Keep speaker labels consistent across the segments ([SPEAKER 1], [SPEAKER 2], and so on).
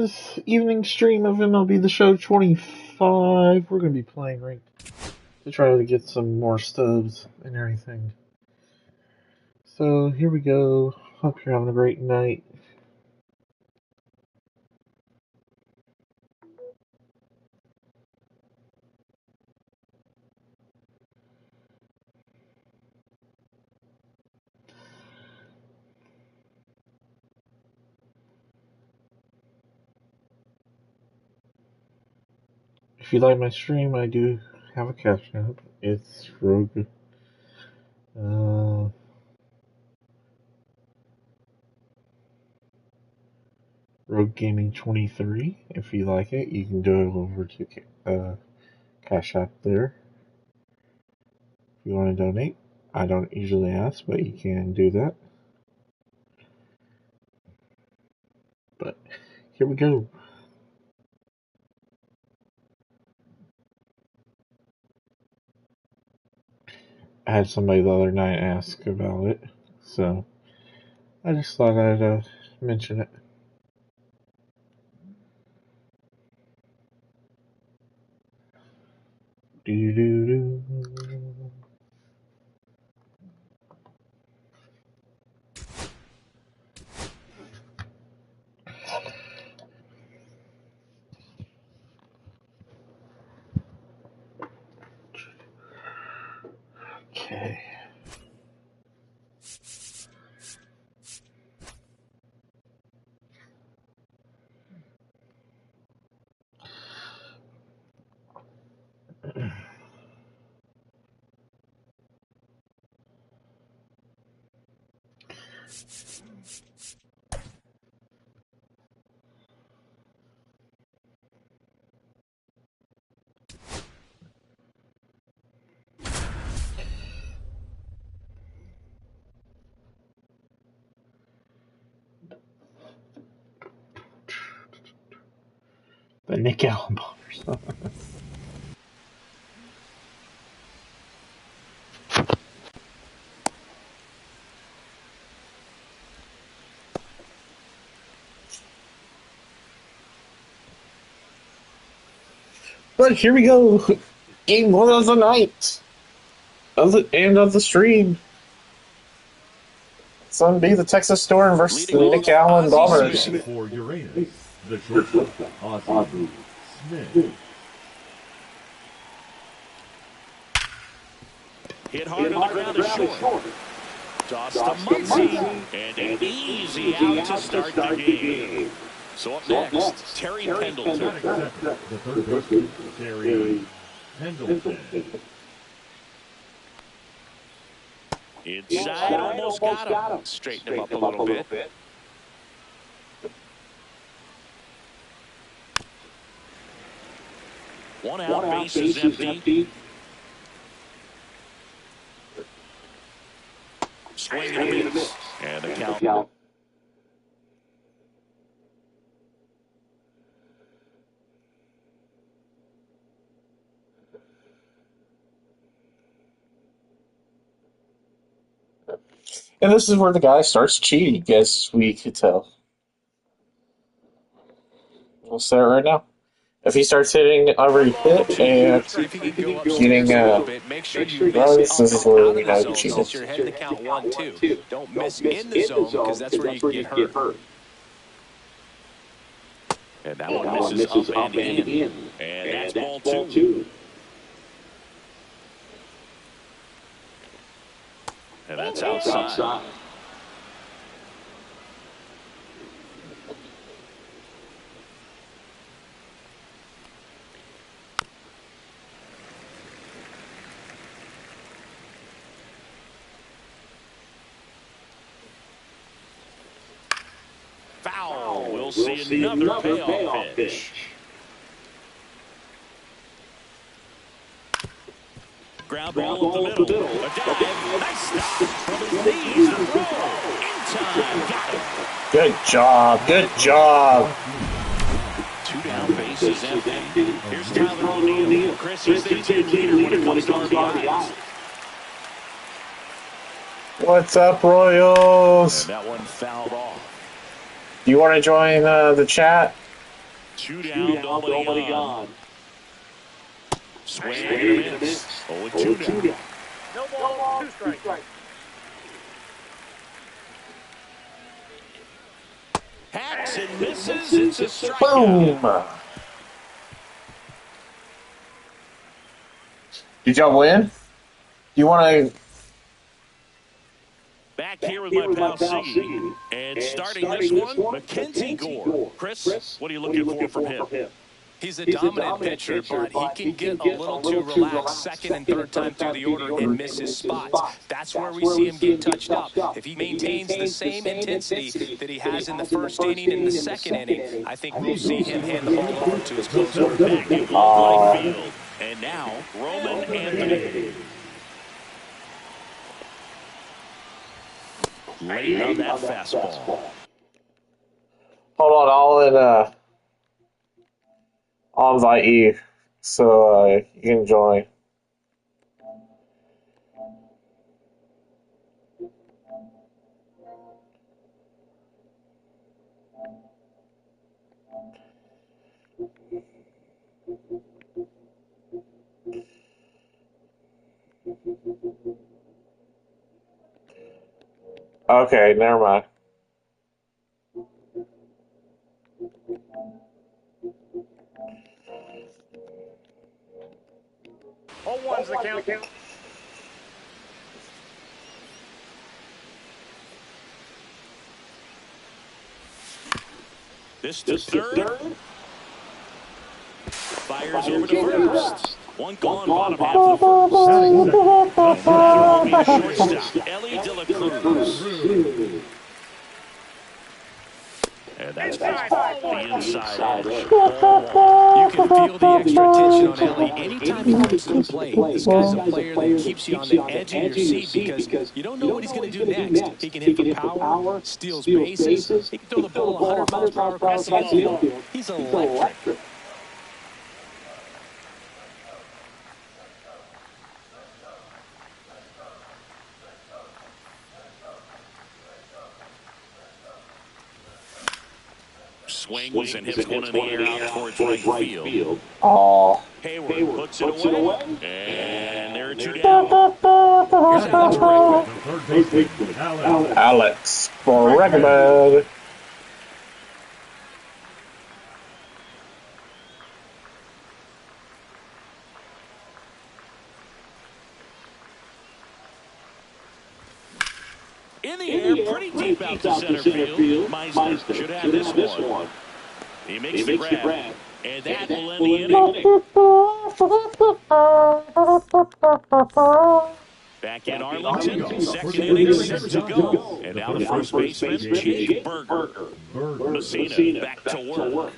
[SPEAKER 1] is evening stream of MLB The Show 25. We're going to be playing ranked to try to get some more stubs and everything. So here we go. Hope you're having a great night. If you like my stream, I do have a cash app. It's Rogue. Rogue Gaming 23. If you like it, you can do it over to Cash App there. If you want to donate, I don't usually ask, but you can do that. But here we go. I had somebody the other night ask about it, so I just thought I'd mention it. Do-do-do. Okay. The Nick Allen bombers. But here we go. Game 1 of the night. Of the stream. It's going to be the Texas Storm versus the Nick Allen Bombers.
[SPEAKER 2] For Uranus, the shortstop, Ozzie Smith.
[SPEAKER 3] Hit hard on the ground is short. Toss to Muncy, and an easy out to start the game. So up next, Terry Pendleton.
[SPEAKER 2] The third baseman, Terry Pendleton.
[SPEAKER 3] Inside, almost got him. Straighten him up a little bit. One out, base is empty. Swing and a miss. And the count.
[SPEAKER 1] And this is where the guy starts cheating, as we could tell. We'll say it right now. If he starts hitting every pitch and getting runs, this is where we know he cheated.
[SPEAKER 3] You're heading to count 1-2. Don't miss in the zone, because that's where you can get hurt. And that one misses up and in. And that's ball two. And that's outside. Foul. We'll see another payoff pitch. Ground ball up the middle. A dive. Nice stop from his knees. A throw. In time. Got him.
[SPEAKER 1] Good job. Good job.
[SPEAKER 3] Two down, bases empty. Here's Tyler O'Neill. Chris, he's their team leader when it comes to RBIs.
[SPEAKER 1] What's up, Royals?
[SPEAKER 3] And that one fouled off.
[SPEAKER 1] Do you want to join the chat?
[SPEAKER 3] Two down, nobody on. Swing and a miss. 0-2 now.
[SPEAKER 4] No ball, 2 strikes.
[SPEAKER 3] Hacks and misses. It's a strikeout.
[SPEAKER 5] Boom! Did y'all win? Do you want to?
[SPEAKER 3] Back here with my pal C. And starting this one, Mackenzie Gore. Chris, what are you looking for from him?
[SPEAKER 6] He's a dominant pitcher, but he can get a little too relaxed second and third time through the order and miss his spots. That's where we see him get touched up. If he maintains the same intensity that he has in the first inning and the second inning, I think we'll see him hand the ball over to his closer.
[SPEAKER 3] Back in right field. And now, Roman Anthony. Late on that fastball.
[SPEAKER 5] Hold on, I'll invite you so you can join. Okay, never mind.
[SPEAKER 4] All one's the count.
[SPEAKER 3] This to third. Fires over to first. One gone, bottom half of the first. Shortstop, Ellie De La Cruz. And that's the inside edge.
[SPEAKER 6] You can feel the extra tension on Ellie anytime he comes to the plate. This guy's a player that keeps you on the edge of your seat because you don't know what he's going to do next. He can hit for power, steals bases, he can throw the ball 100 miles per hour across the field. He's electric.
[SPEAKER 3] Swings and hits one in the air out towards right field.
[SPEAKER 5] Oh.
[SPEAKER 3] Hayward puts it away. And there are two down.
[SPEAKER 5] Alex Bregman.
[SPEAKER 3] In the air, pretty deep out to center field. Meisner should have this one. He makes the grab, and that will end the inning. Back in Arlington, second inning, set to go. And now the first baseman, Jake Berger. Messina back to work.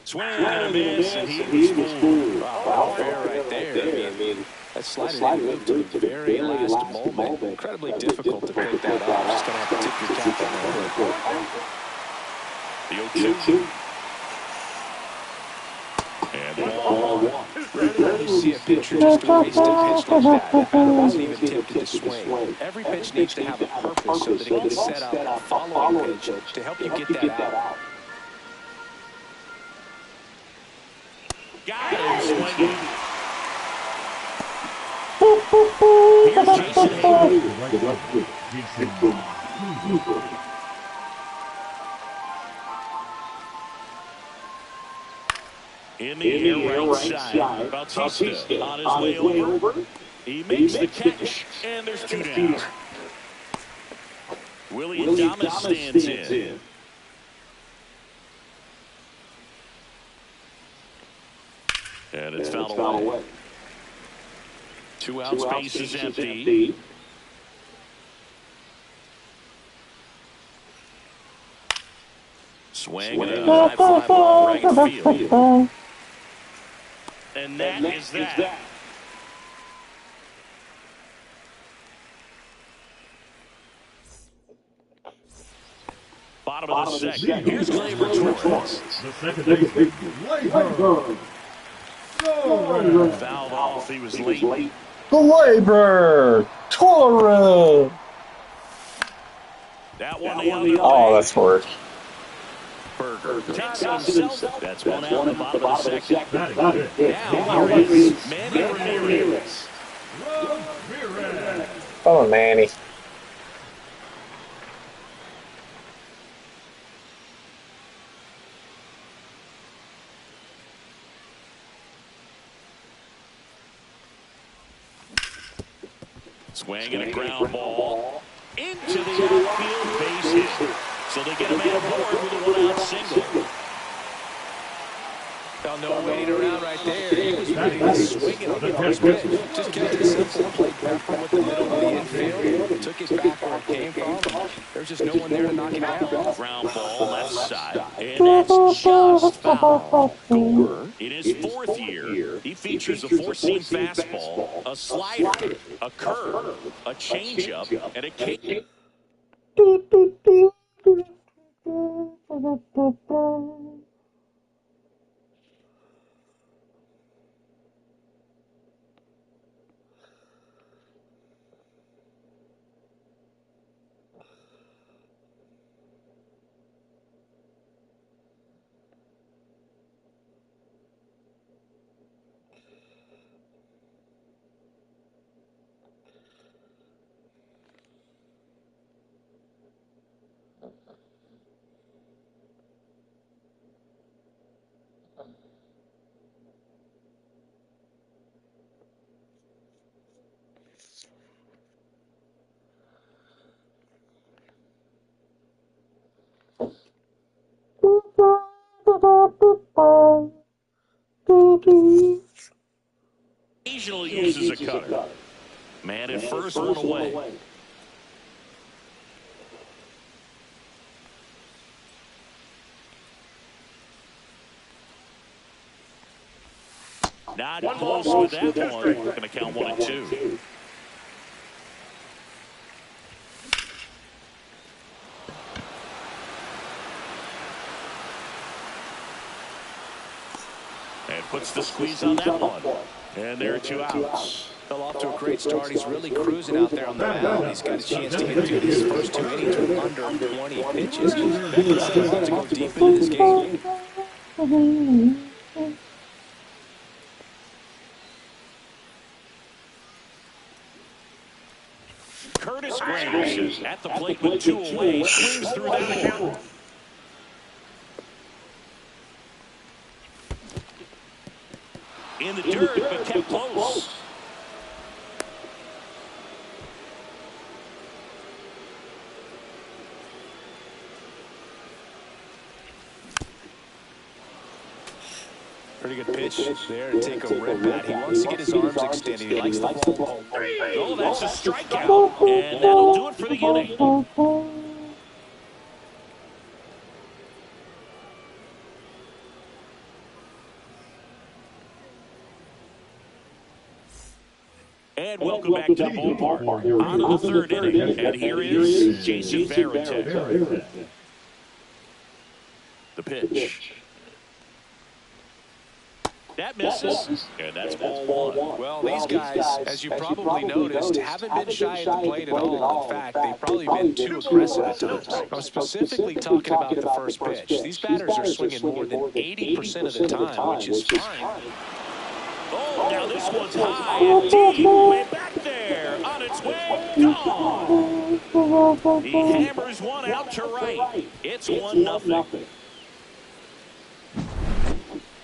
[SPEAKER 3] Swing and a miss, and he was fooled.
[SPEAKER 6] Wow, fair right there. I mean, that slider moved to the very last moment. Incredibly difficult to pick that up. Just going to have to tip your cap on that.
[SPEAKER 3] The 0-2. And ball one.
[SPEAKER 6] You see a pitcher just waste a pitch like that. That wasn't even tempted to swing. Every pitch needs to have a purpose so that it can set up a following pitch to help you get that out.
[SPEAKER 3] Got him swinging. Here's Jason Hayward. In the air right side, Bautista on his way over. He makes the catch, and there's two down. Willie Adames stands in. And it's fouled away. Two outs, base is empty. Swing and a high fly ball right field. And that is that. Bottom of the second. Here's Gleyber Torres.
[SPEAKER 2] The second baseman, Gleyber.
[SPEAKER 3] Fouled off. He was late.
[SPEAKER 5] Gleyber Torres.
[SPEAKER 3] That one the other way.
[SPEAKER 5] Oh, that's worse.
[SPEAKER 3] Burger takes it himself. That's one out in the bottom of the second.
[SPEAKER 2] Batting fifth,
[SPEAKER 3] Now here is Manny Ramirez.
[SPEAKER 2] Ramirez.
[SPEAKER 5] Oh, Manny.
[SPEAKER 3] Swing and a ground ball into the outfield base hit. So they get a man aboard with a one-out single.
[SPEAKER 6] Well, no waiting around right there. He was ready to swing it on the first pitch. Just kept it simple. Played pepper with the middle of the infield. Took it back where it came from. There's just no one there to knock it down.
[SPEAKER 3] Ground ball left side. And that's just foul. Gore, in his fourth year, he features a four-seam fastball, a slider, a curve, a changeup, and a K. Occasionally uses a cutter. Man at first, one away. Not close with that one. Going to count 1-2. And puts the squeeze on that one. And there are 2 outs.
[SPEAKER 6] Fell off to a great start. He's really cruising out there on the mound. He's got a chance to get through these first 2 innings with under 20 pitches. Beckett said he wants to go deep into this game.
[SPEAKER 3] Curtis Graves at the plate with 2 away. Swings through that one. In the dirt, but kept close.
[SPEAKER 6] Pretty good pitch there to take a rip at. He wants to get his arms extended. He likes the ball.
[SPEAKER 3] Oh, that's a strikeout. And that'll do it for the inning. And welcome back to the ballpark. On to the third inning. And here is Jason Varitek. The pitch. That misses, and that's ball one.
[SPEAKER 6] Well, these guys, as you probably noticed, haven't been shy at the plate at all. In fact, they've probably been too aggressive at times. I'm specifically talking about the first pitch. These batters are swinging more than 80% of the time, which is fine.
[SPEAKER 3] Oh, now this one's high and deep, way back there, on its way, gone. He hammers one out to right. It's 1-0.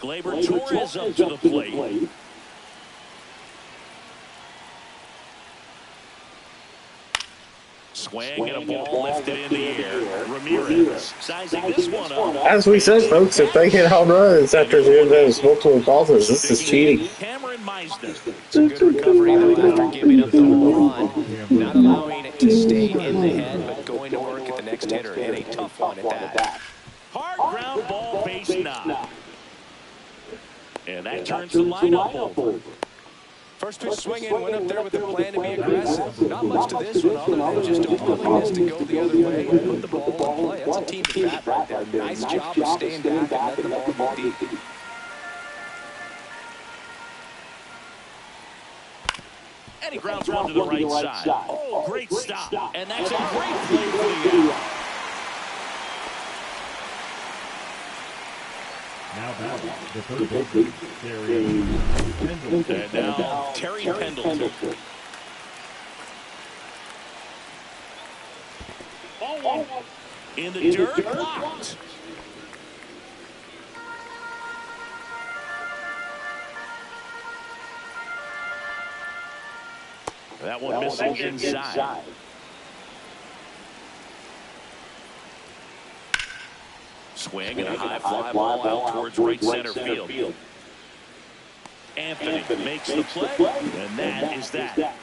[SPEAKER 3] Gleyber Torres up to the plate. Swing and a ball lifted in the air. Ramirez sizing this one up.
[SPEAKER 5] As we said, folks, if they hit home runs after doing those multiple causes, this is cheating.
[SPEAKER 3] Cameron Meisner.
[SPEAKER 6] It's a good recovery, though, after giving up the home run. Not allowing it to stay in the head, but going to work at the next hitter. And a tough one at that.
[SPEAKER 3] Hard ground ball, base knock. And that turns the lineup over.
[SPEAKER 6] First pitch swinging, went up there with a plan to be aggressive. Not much to this one other than just a willingness to go the other way and put the ball in play. That's a team to bat right there. Nice job of staying back and letting the ball go deep.
[SPEAKER 3] And he grounds one to the right side. Oh, great stop. And that's a great play for the out.
[SPEAKER 2] Now batting, the third baseman, Terry Pendleton.
[SPEAKER 3] And now Terry Pendleton.
[SPEAKER 4] Ball one.
[SPEAKER 3] In the dirt, blocked. That one misses inside. Swing and a high fly ball out towards right center field. Anthony makes the play, and that is that.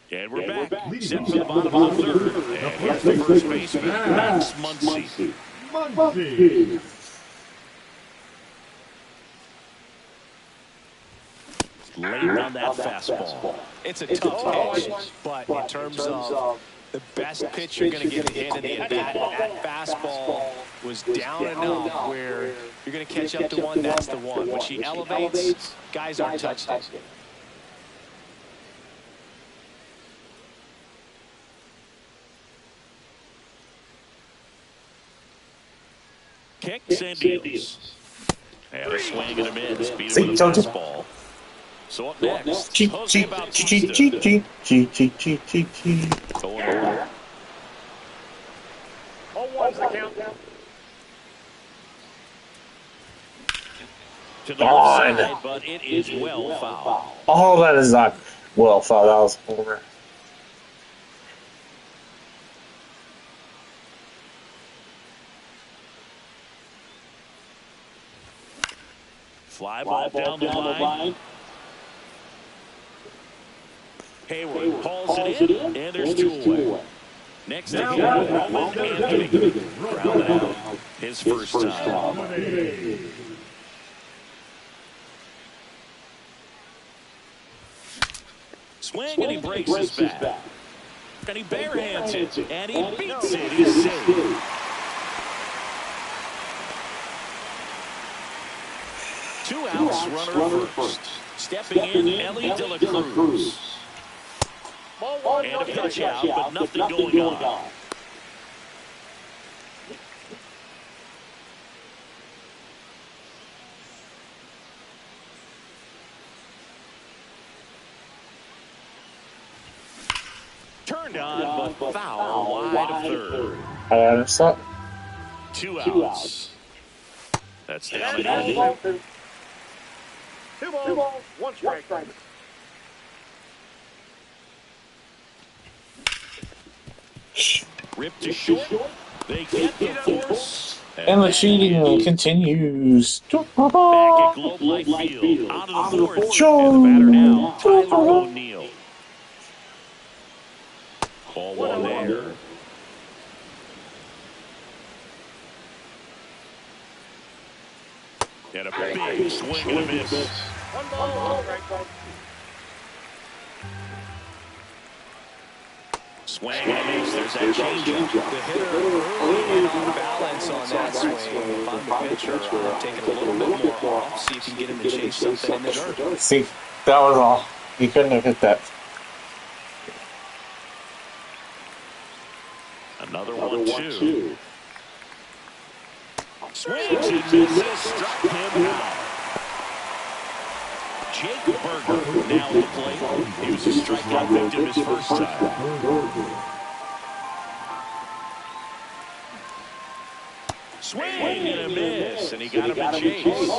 [SPEAKER 3] And we're back. Set for the bottom of the third. And here's the first baseman, Max Muncy.
[SPEAKER 2] Muncy.
[SPEAKER 3] Late on that fastball.
[SPEAKER 6] It's a tough pitch, but in terms of the best pitch you're going to get hit in the at bat, that fastball was down enough where you're going to catch up to one, that's the one. When she elevates, guys aren't touching it.
[SPEAKER 3] Kicks and deals. And a swing and a miss. Beat him with a fastball. So up next, talking about
[SPEAKER 4] Ball one's the count.
[SPEAKER 3] to the left side, but it is well fouled.
[SPEAKER 5] Oh, that is not well fouled. That was a homer.
[SPEAKER 3] Fly ball down the line. Hayward calls it in, and there's two away. Next to him, Anthony grounded out his first time. Swing, and he breaks his bat. And he barehands it, and he beats it. He's safe. Two outs, runner first. Stepping in, Ellie De La Cruz. And a pitch out, but nothing going on. Turned on, but foul wide of third.
[SPEAKER 5] I understand.
[SPEAKER 3] Two outs. That's down and in.
[SPEAKER 4] Two balls, one strike.
[SPEAKER 3] Ripped to short. They get the force.
[SPEAKER 5] And the cheating continues.
[SPEAKER 3] Back at Globe Life Field. Out of the fourth. And the batter now, Tyler O'Neill. Ball one there. And a big swing and a miss.
[SPEAKER 4] One ball, strike.
[SPEAKER 3] Swing and a miss. There's that changeup.
[SPEAKER 6] The hitter early and on balance on that swing. If I'm the pitcher, I'm taking a little bit more off, see if you can get him to chase something in the dirt.
[SPEAKER 5] See, that was all. You couldn't have hit that.
[SPEAKER 3] Another 1-2. Swings and misses. Struck him out. Jake Berger now at the plate. He was a strikeout victim his first time. Swing and a miss, and he got him a chase.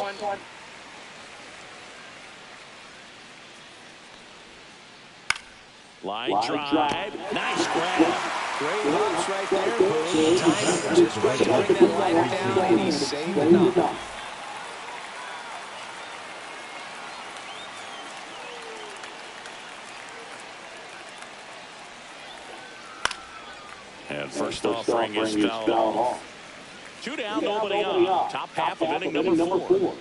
[SPEAKER 3] Line drive. Nice grab.
[SPEAKER 6] Great hooks right there. Time just right to bring that line down, and he's safe enough.
[SPEAKER 3] And first offering is fouled off. Two down, nobody on. Top half of inning number 4.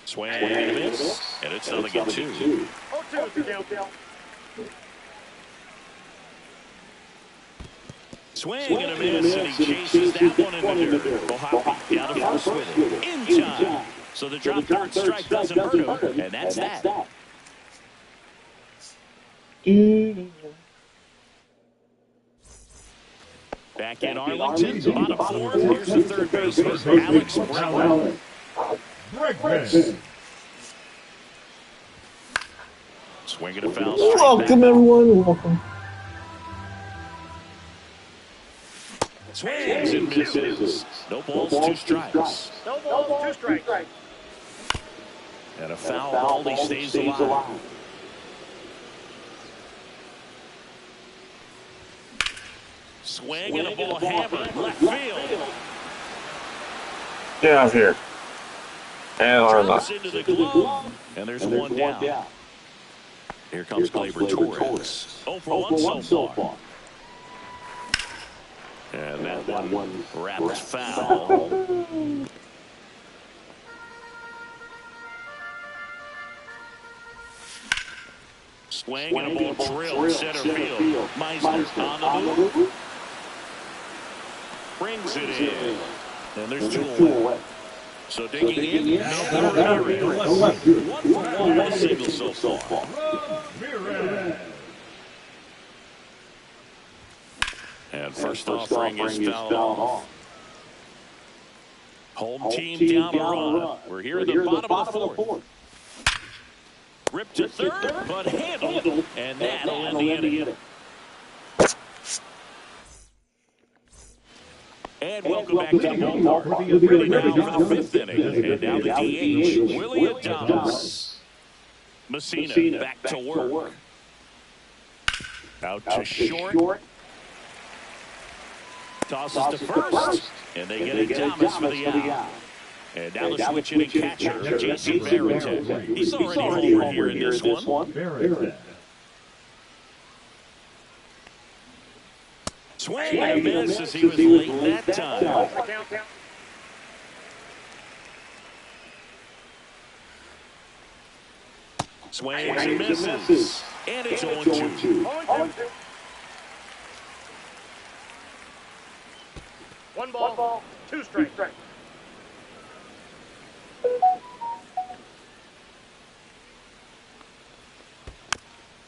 [SPEAKER 3] Swing and a miss, and it's nothing at 2.
[SPEAKER 4] 0-2 the count.
[SPEAKER 3] Swing and a miss, and he chases that one in the dirt. O'Hoppe down to first with it. In time. So the drop third strike doesn't hurt him, and that's that. Back in Arlington, bottom fourth. Here's the third baseman, Alex Bregman.
[SPEAKER 2] Bregman.
[SPEAKER 3] Swinging a foul straight
[SPEAKER 1] Welcome,
[SPEAKER 3] back.
[SPEAKER 1] everyone. Welcome.
[SPEAKER 3] Swings and misses. No balls, two strikes.
[SPEAKER 4] No balls, 2 strikes.
[SPEAKER 3] And a foul ball, he stays alive. Swing and a ball hammered. Left field.
[SPEAKER 5] Get out of here. And or
[SPEAKER 3] Drops
[SPEAKER 5] not.
[SPEAKER 3] into the glove. And there's one down. Here comes Gleyber Torres. 0 for 1 so far. And that one wrapped foul. Swing and a ball drilled center field. Meisner on the move. Brings it in. And there's 2 away. So digging in, now Ramirez. 1 for 1 with a single so far.
[SPEAKER 2] Ramirez.
[SPEAKER 3] And first offering is fouled off. Home team down a run. We're here at the bottom of the fourth. Ripped to third, but handled, and that'll end the inning. And welcome back to the ballpark. We're ready now for the 5th inning. And now the DH, Willie Adames. Messina back to work. Out to short. Tosses to first. And they get Adames for the out. And now the switch hitting catcher, Jason Barrington. He's already home here in this one.
[SPEAKER 2] Barrington.
[SPEAKER 3] Swing and a miss as he was late that time. Swings and misses. And it's 0-2.
[SPEAKER 4] 1 ball, 2 strikes.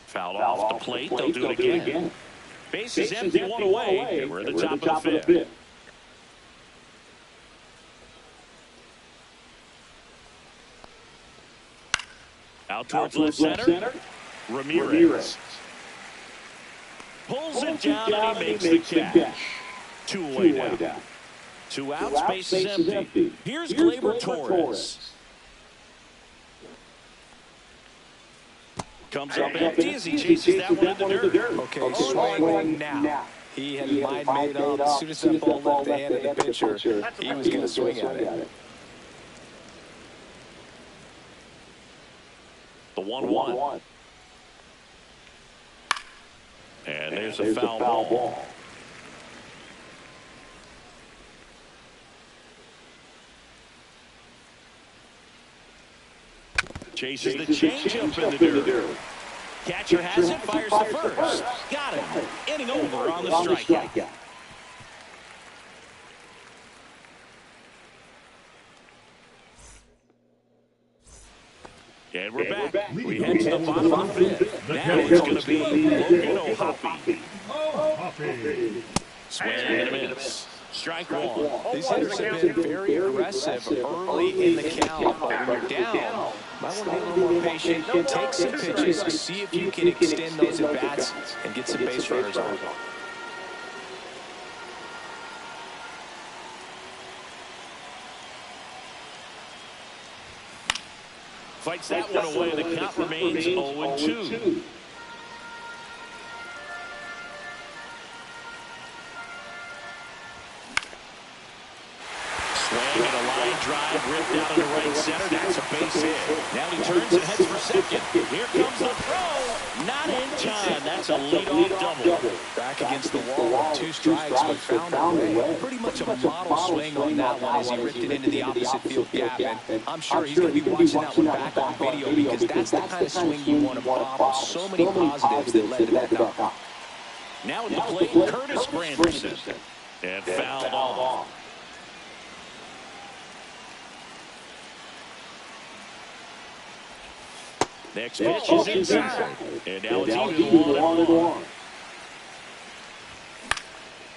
[SPEAKER 3] Fouled off the plate. They'll do it again. Base is empty, 1 away. And we're at the top of the 5th. Out towards left center. Ramirez. Pulls it down and he makes the catch. 2 away now. 2 outs, base is empty. Here's Gleyber Torres. Comes up empty as he chases that one in the dirt.
[SPEAKER 6] Okay, swing now. He had his mind made up. As soon as that ball left the hand of the pitcher, he was going to swing at it.
[SPEAKER 3] The 1-1. And there's a foul ball. Chases the changeup in the dirt. Catcher has it, fires to first. Got him. Inning over on the strikeout. And we're back. We head to the bottom of the 5th. Now it's going to be Logan O'Hoppe. Swing and a miss. Strike 1.
[SPEAKER 6] These hitters have been very aggressive early in the count, but when you're down, might want to be a little more patient. Take some pitches, see if you can extend those at-bats and get some base runners on.
[SPEAKER 3] Fights that one away. The count remains 0-2. Swing and a line drive ripped out into right center. That's a base hit. Now he turns and heads for second. Here comes the throw. Not in time. That's a leadoff double.
[SPEAKER 6] Back against the wall with 2 strikes, but found a way. Pretty much a model swing on that one as he ripped it into the opposite field gap. And I'm sure he's going to be watching that one back on video because that's the kind of swing you want to model. So many positives that led to that knock.
[SPEAKER 3] Now at the plate, Curtis Granderson. And fouled off. Next pitch is inside. And now it's even 1-1.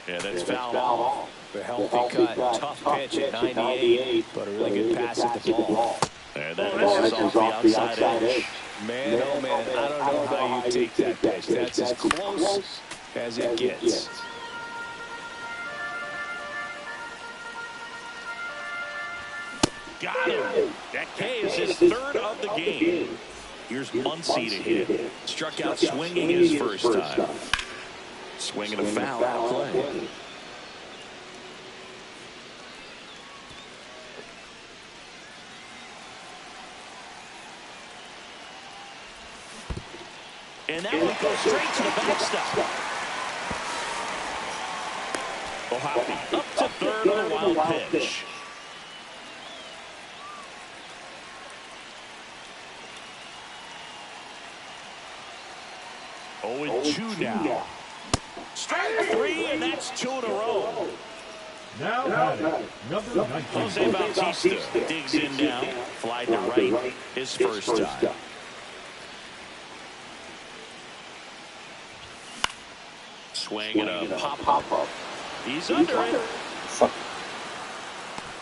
[SPEAKER 3] And that's fouled off.
[SPEAKER 6] A healthy cut, tough pitch at 98, but a really good pass at the ball.
[SPEAKER 3] And that misses off the outside edge.
[SPEAKER 6] Man, oh man, I don't know how you take that pitch. That's as close as it gets.
[SPEAKER 3] Got him. That K is his third of the game. Here's Muncy to hit. Struck out swinging his first time. Swinging a foul out of play. And that one goes straight to the backstop. O'Hoppe up to third on the wild pitch. Oh, and 2 now. Strike 3, and that's 2 in a row.
[SPEAKER 2] Now batting, number 19.
[SPEAKER 3] Jose Bautista digs in now. Fly to right his first time. Swing and a pop-up. He's under it.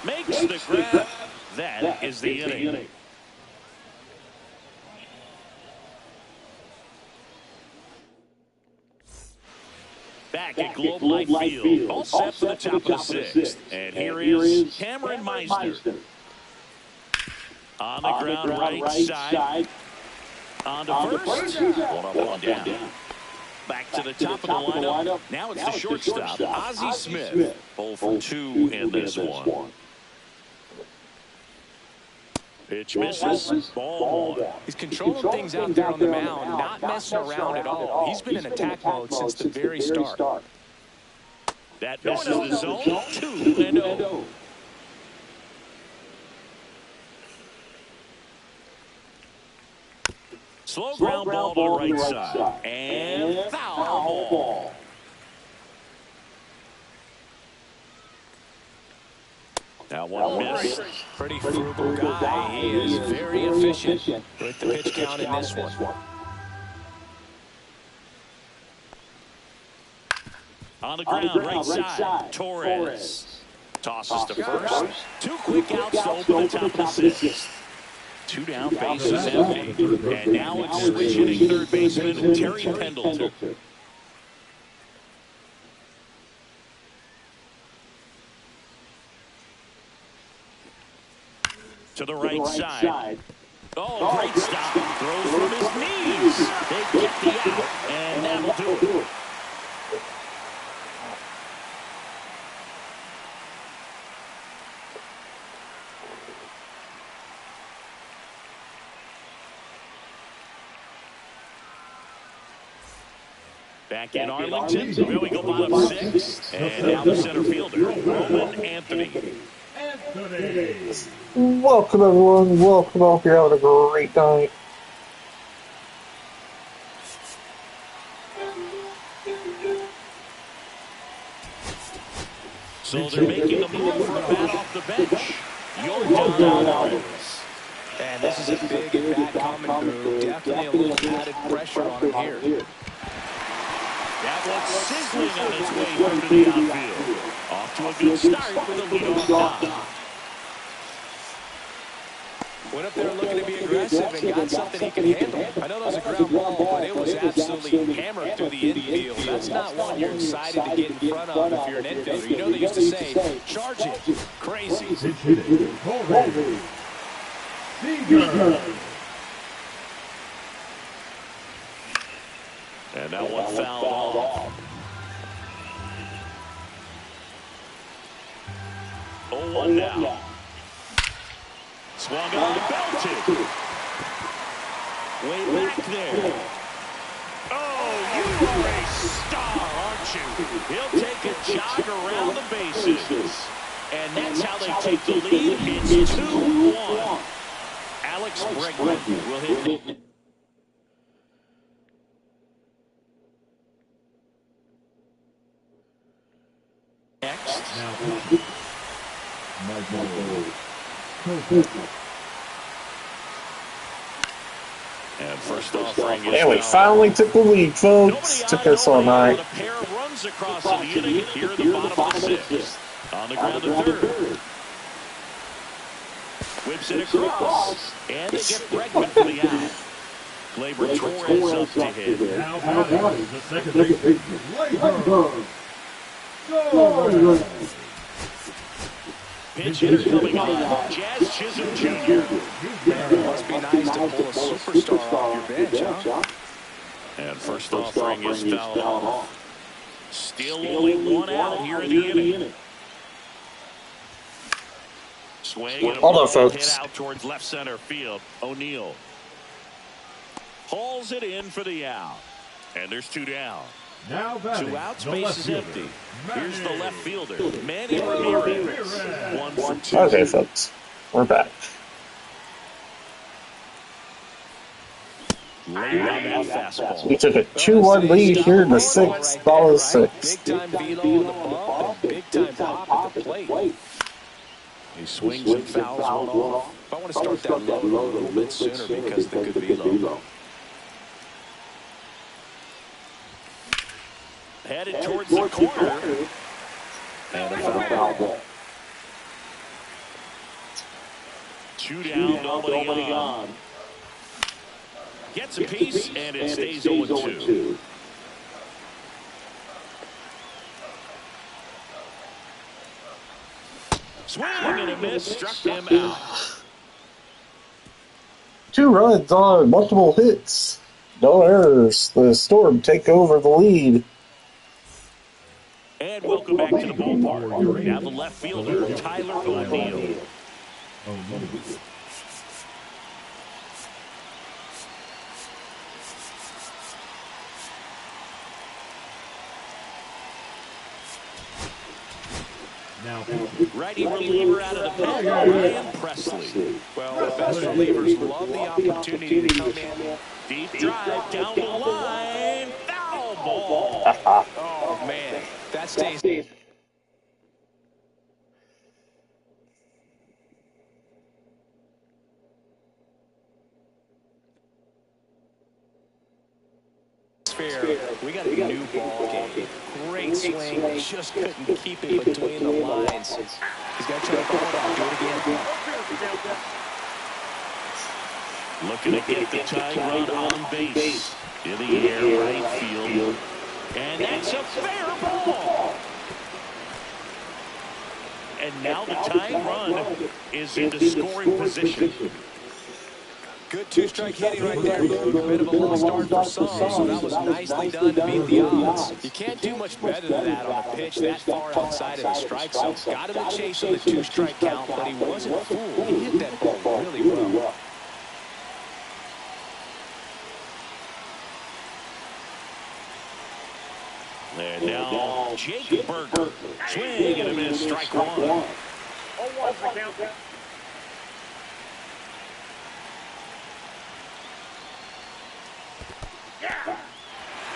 [SPEAKER 3] Makes the grab. That is the inning. Back at Globe Life Field, all set for the top of the 6th. And here is Cameron Meisner. On the ground, right side. On to first. 1-1 down. Back to the top of the lineup. Now it's the shortstop, Ozzie Smith. 0 for 2 in this one. Pitch misses. Ball 1.
[SPEAKER 6] He's controlling things out there on the mound, not messing around at all. He's been in attack mode since the very start.
[SPEAKER 3] That misses the zone. 2-0. Slow ground ball to the right side. And foul ball. That one missed.
[SPEAKER 6] Pretty frugal guy. He is very efficient with the pitch count in this one.
[SPEAKER 3] On the ground, right side, Torres. Tosses to first. 2 quick outs to open the top of the 6th. 2 down, bases empty. And now it's switch hitting third baseman Terry Pendleton. To the right side. Oh, great stop. Throws from his knees. They get the out, and that'll do it. Back in Arlington, here we go, bottom 6. And now the center fielder, Roman Anthony.
[SPEAKER 1] Welcome, everyone. Welcome. I hope you're having a great night.
[SPEAKER 3] So they're making the move for a bat off the bench. Yordan.
[SPEAKER 6] And this is a big at-bat coming through. Definitely a little added pressure on him here.
[SPEAKER 3] That one's sizzling on its way through to the outfield. Off to a good start with a leadoff knock.
[SPEAKER 6] Went up there looking to be aggressive and got something he can handle. I know that was a ground ball, but it was absolutely hammered through the infield. That's not one you're excited to get in front of if you're an infielder. You know they used to say, charge it. Crazy.
[SPEAKER 3] And that one fouled off. 0-1 now. Swung on the belted. Way back there. Oh, you are a star, aren't you? He'll take a jog around the bases. And that's how they take the lead. It's 2-1. Alex Bregman will hit. Next. And first offering is
[SPEAKER 5] And we
[SPEAKER 3] foul.
[SPEAKER 5] finally took the lead, folks.
[SPEAKER 3] Nobody
[SPEAKER 5] Took
[SPEAKER 3] on,
[SPEAKER 5] us all
[SPEAKER 3] nobody
[SPEAKER 5] night.
[SPEAKER 3] out. A pair of runs across the inning here in the bottom of the sixth. On the ground to third. Whips it across. And they get Bregman for the out. Gleyber Torres up to hit.
[SPEAKER 2] Now batting, the second baseman, Gleyber. Torres.
[SPEAKER 3] Pinch hitter coming on. Jazz Chisholm Jr.
[SPEAKER 6] It must be nice to pull a superstar off your bench, huh?
[SPEAKER 3] And first offering is fouled off. Still only one out here in the inning. Swing and a
[SPEAKER 5] Hold on,
[SPEAKER 3] ball
[SPEAKER 5] folks.
[SPEAKER 3] hit out towards left center field. O'Neill hauls it in for the out. And there's two down.
[SPEAKER 2] Now batting,
[SPEAKER 3] Two outs,
[SPEAKER 2] the
[SPEAKER 3] base
[SPEAKER 2] left
[SPEAKER 3] is
[SPEAKER 2] fielder,
[SPEAKER 3] empty.
[SPEAKER 2] Manny.
[SPEAKER 3] Here's the left fielder, Manny Ramirez. 1 for 2.
[SPEAKER 5] Okay, folks. We're back.
[SPEAKER 3] Late on that fastball.
[SPEAKER 5] We took a 2-1 lead here in the sixth. Ball is six.
[SPEAKER 6] Big time velo on the bump and big time pop at the plate.
[SPEAKER 3] He swings and fouls one off.
[SPEAKER 6] I want to start that load a little bit sooner because of the good velo.
[SPEAKER 3] Headed towards the corner. And a foul ball. Two down, nobody on. Gets a piece, and it stays 0-2. Swing and a miss, struck him out.
[SPEAKER 5] 2 runs on multiple hits. No errors. The Storm take over the lead.
[SPEAKER 3] And welcome back to the ballpark. Now the left fielder, Tyler O'Neill.
[SPEAKER 2] Now,
[SPEAKER 3] Righty reliever out of the pen, Ryan Presley.
[SPEAKER 6] Well, the best relievers love the opportunity to come in.
[SPEAKER 3] Deep drive down the line. Foul ball.
[SPEAKER 6] Oh, man. That stays. We got a new ball game. Great swing, just couldn't keep it between the lines. He's got to try to ball out. Do it again.
[SPEAKER 3] Looking to get the tying run on base. In the air, right field. And that's a fair ball. And now the tying run is into scoring position.
[SPEAKER 6] Good two-strike hitting right there, Luke. A bit of a low start for some, so that was nicely done to beat the odds. You can't do much better than that on a pitch that far outside of the strike zone. Got him a chase on the two-strike count, but he wasn't fooled. He hit that ball really well.
[SPEAKER 3] And now Jake Burger. Swing and a miss, strike one.
[SPEAKER 4] 0-1's the count.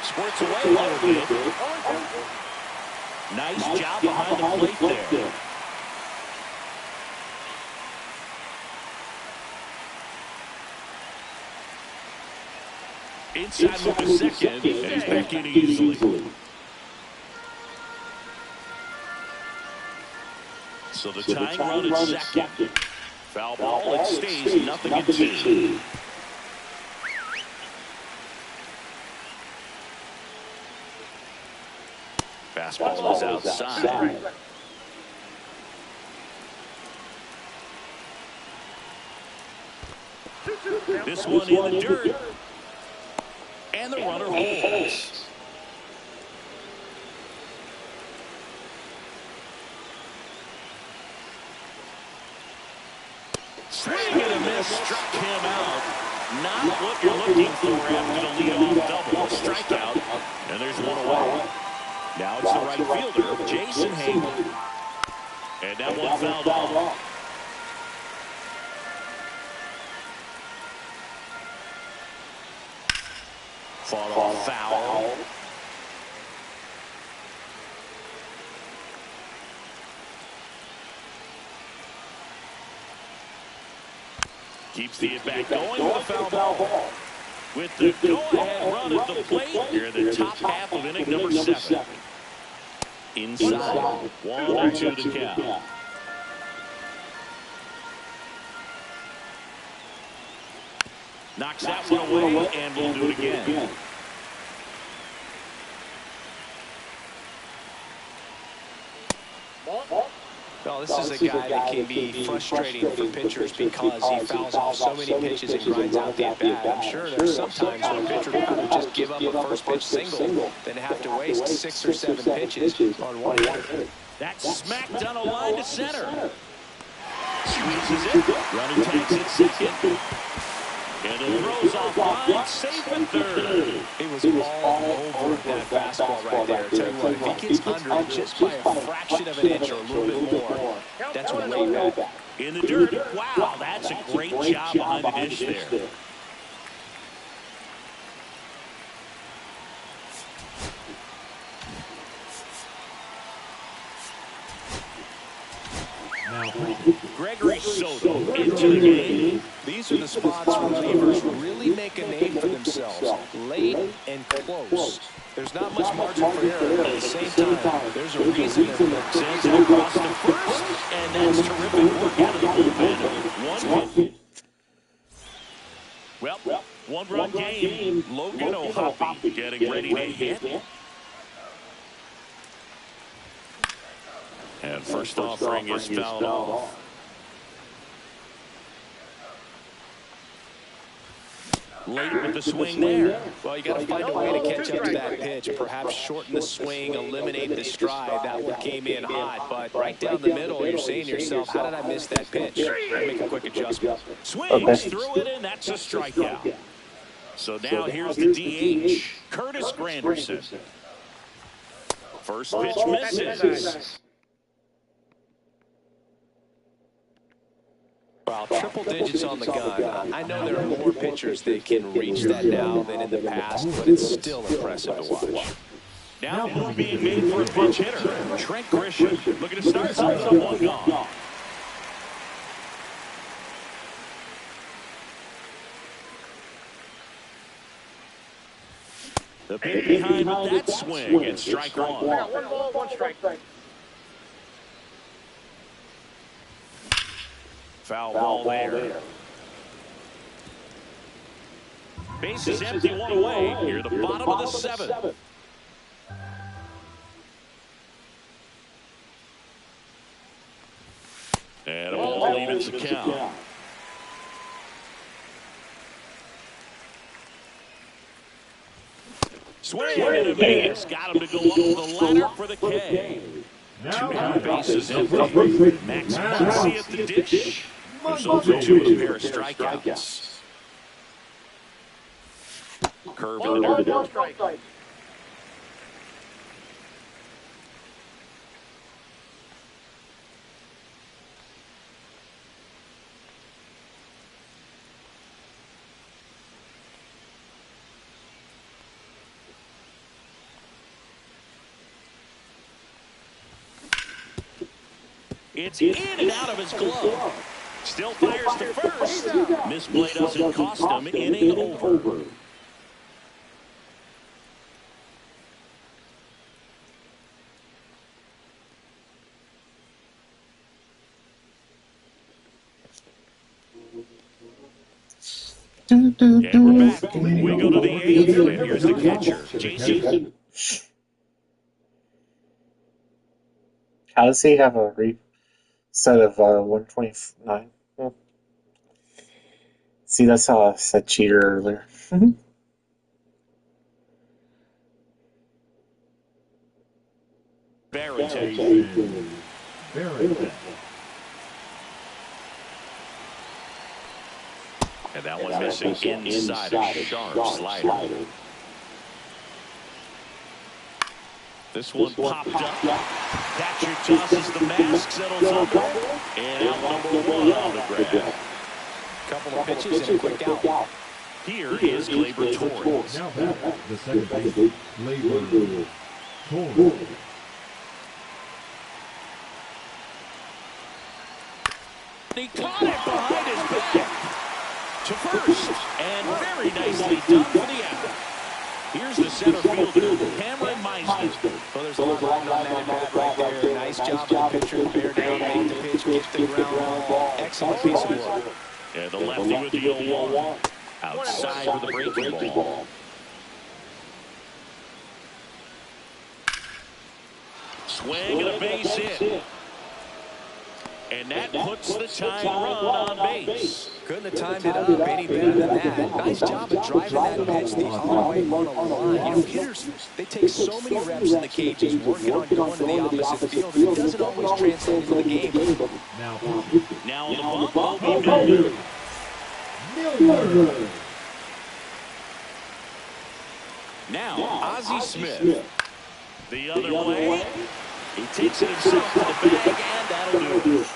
[SPEAKER 3] Squirts away a little bit. Nice job behind the plate there. Inside move to second, and he's back in easily. So the tying run at second. Foul ball, it stays 0-2. Fastball is outside. This one in the dirt. And the runner holds. Swing and a miss, struck him out. Not what you're looking for after the leadoff double. A strikeout, and there's one away. Now it's the right fielder, Jason Hayden. And that one fouled off. Fought off foul. Keeps the at-bat going with a foul ball. with the go-ahead run at the plate here in the top half of inning number 7. Inside, 1-2 the count. Knocks that one away, and we'll do it again.
[SPEAKER 6] Well, this is a guy that can be frustrating for pitchers because he fouls off so many pitches and grinds out the at-bat. I'm sure there's sometimes when a pitcher would rather just give up a first-pitch single than have to waste 6 or 7 pitches on one hitter.
[SPEAKER 3] That's smacked down a line to center. Squeezes it. Runner takes it second. And it throws off line, safe at third.
[SPEAKER 6] It was all over that fastball right there. Tell you what, if he gets under it just by a fraction of an inch or a little bit more, that's way back.
[SPEAKER 3] In the dirt. Wow, that's a great job behind the dish there. Gregory Soto into the game.
[SPEAKER 6] These are the spots where relievers really make a name for themselves, late and close. There's not much margin for error, but at the same time, there's a reason they're there.
[SPEAKER 3] Sends it across to first, and that's terrific work out of the bullpen. Well, one-run game. Logan O'Hoppe getting ready to hit. And first offering is fouled off. Late with the swing there.
[SPEAKER 6] Well, you got to find a way to catch up to that pitch, perhaps shorten the swing, eliminate the stride. That one came in hot, but right down the middle, you're saying to yourself, how did I miss that pitch? Make a quick adjustment.
[SPEAKER 3] Swings through it, and that's a strikeout. So now here's the DH, Curtis Granderson. First pitch misses.
[SPEAKER 6] Wow, triple digits on the gun. I know there are more pitchers that can reach that now than in the past, but it's still impressive to watch.
[SPEAKER 3] Now move being made for a pinch hitter. Trent Grisham looking to start something up, one gone. The pitch behind that swing, and strike one.
[SPEAKER 4] 1 ball, 1 strike.
[SPEAKER 3] Foul ball there. Base is empty, one away. Near the bottom of the 7th. And a ball evens the count. Swing and a miss. Got him to go up to the ladder for the K. Two bases empty. Max Muncy at the dish. There's also 2 of a pair of strikeouts. Curve in the dirt. It's in and out of his glove. Still fires to first. Misplay doesn't cost him. Inning over. And we're back. We go to the 8th, and here's the catcher, Jason.
[SPEAKER 5] How does he have a reset of 129? See, that's how I said cheater earlier.
[SPEAKER 2] Barrington.
[SPEAKER 3] And that one missing inside a sharp slider. This one popped up. Catcher tosses the mask, settles over, and out number 1 on the grab.
[SPEAKER 6] Couple of pitches and a quick out.
[SPEAKER 3] Here is Gleyber Torres.
[SPEAKER 2] Now back, the second baseman, Gleyber Torres.
[SPEAKER 3] He caught it behind his back. to first. And very nicely done for the out. Here's the center fielder, Cameron Meisner.
[SPEAKER 6] Well, there's a lot written on that at bat right there. Nice job of the pitcher to bear down, make the pitch, get the ground ball. Excellent piece of work.
[SPEAKER 3] And the lefty with the 0-1. Outside with the breaking ball. Swing and a base hit. And that puts the tying run on base.
[SPEAKER 6] Couldn't have timed it up any better than that. Nice job of driving that pitch the other way on a line. You know, hitters, they take so many reps in the cages, working on going to the opposite field, and it doesn't always translate into the game.
[SPEAKER 3] Now on the bump will be Miller. Now, Ozzie Smith. The other way. He takes it himself to the bag, and that'll do it.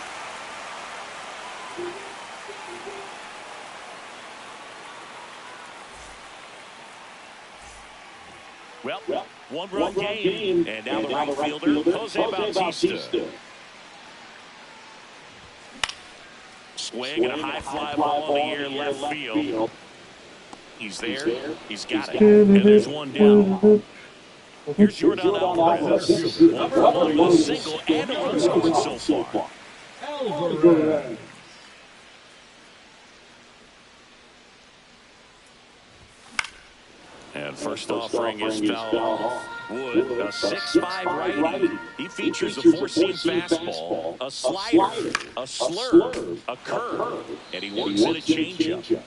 [SPEAKER 3] Well, one-run game, and now the right fielder, Jose Bautista. Swing and a high fly ball in the air left field. He's there. He's got it. And there's one down. Here's Jordan Alvarez. A single and a run scored so far. Alvarez. And first offering is foul. Wood, a 6'5" righty. He features a four-seam fastball, a slider, a slurve, a curve, and he works in a changeup.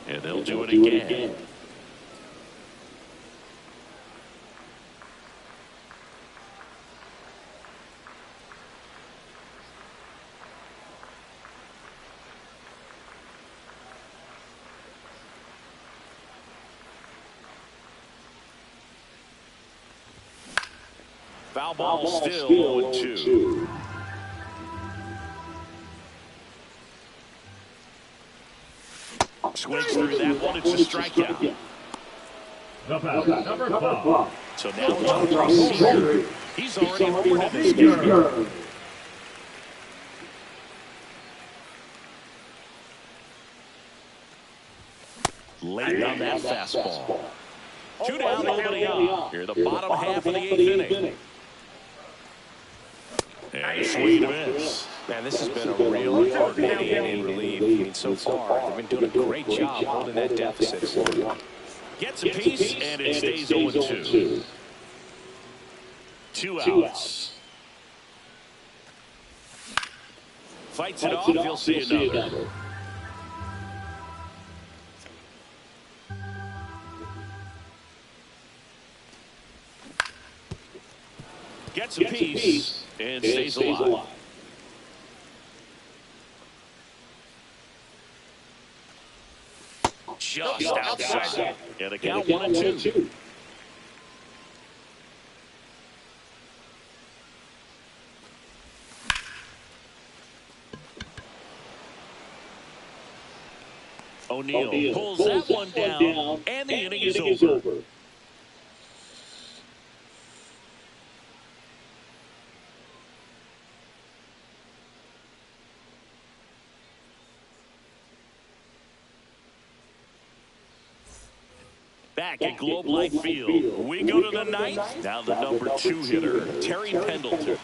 [SPEAKER 3] And they'll do it again. Foul ball still 0-2. Swings through that one. It's a strikeout.
[SPEAKER 2] Number 5.
[SPEAKER 3] So now it's on the receiver. He's already aboard this game. Late on that fastball. 2 down, nobody out. Here, the bottom half of the 8th inning. And a swing and a miss.
[SPEAKER 6] Man, this has been a real important inning in relief. I mean, so far, they've been doing a great job holding that deficit for you.
[SPEAKER 3] Gets a piece, and it stays 0-2. 2 outs. Fights it off, he'll see another. Gets a piece, and stays alive. Just outside. And the count 1-2. O'Neal pulls that one down, and the inning is over. Back at Globe Life Field, we go to the ninth. Now the number 2 hitter, Terry Pendleton.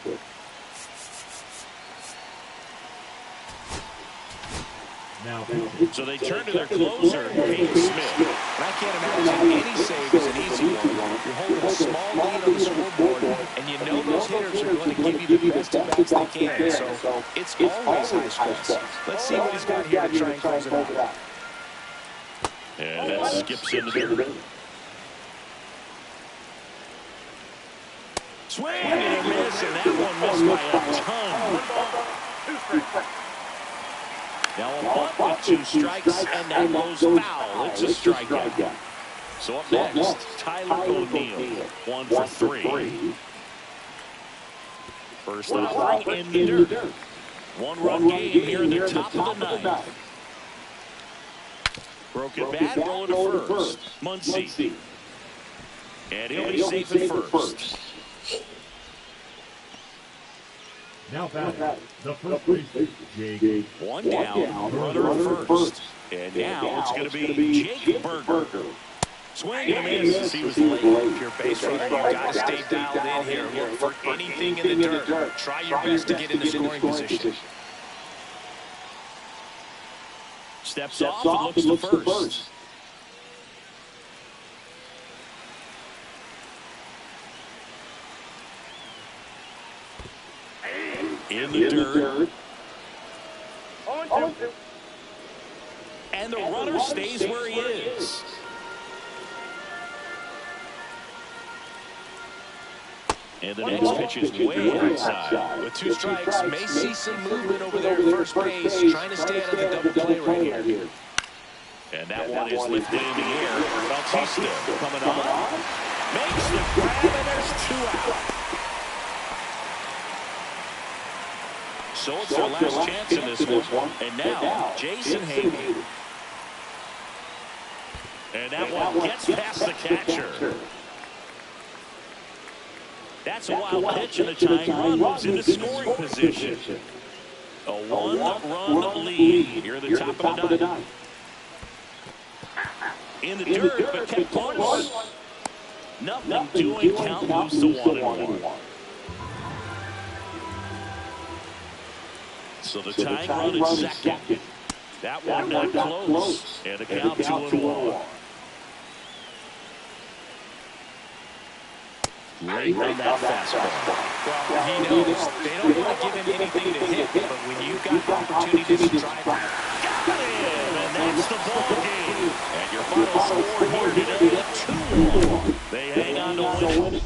[SPEAKER 3] So they turn to their closer, Peyton Smith.
[SPEAKER 6] And I can't imagine any save is an easy one. You're holding a small lead on the scoreboard, and you know those hitters are going to give you the best at-bats they can. So it's always high stress. Let's see what he's got here to try and close it out.
[SPEAKER 3] And that skips in the dirt. Swing and a miss, and that one missed by a ton. Now a bunt with 2 strikes, and that goes foul. It's a strikeout. So up next, Tyler O'Neill, 1 for 3. First offering in the dirt. 1-run game here in the top of the 9th. Broken bat, rolling to first. Muncy. And he'll be safe at first.
[SPEAKER 2] Now batting, the first baseman, Jake.
[SPEAKER 3] One down, runner at first. And now it's going to be Jake Berger. Swing and a miss as he was late.
[SPEAKER 6] If you're a base runner, you've got to stay dialed in here. Look for anything in the dirt. Try your best to get into scoring position.
[SPEAKER 3] Steps off and looks to first. In the dirt. And the runner stays where he is. And the next pitch is way outside.
[SPEAKER 6] With 2 strikes, may see some movement over there at first base, trying to stay out of the double play right here.
[SPEAKER 3] And that one is lifted in the air. Bautista coming on. Makes the grab, and there's 2 out. So it's their last chance in this one. And now, Jason Hayden. And that one gets past the catcher. That's a wild pitch, and the tying run moves into scoring position. A 1-run lead here at the top of the 9th. In the dirt, but kept close. Nothing doing, count moves to 1-1. So the tying run is second. That one not close. And the count 2-1. Late on that fastball.
[SPEAKER 6] Well, he knows they don't want to give him anything to hit, but when you've got opportunities to drive,
[SPEAKER 3] got him, and that's the ball game. And your final score here today, 2-1. They hang on to win.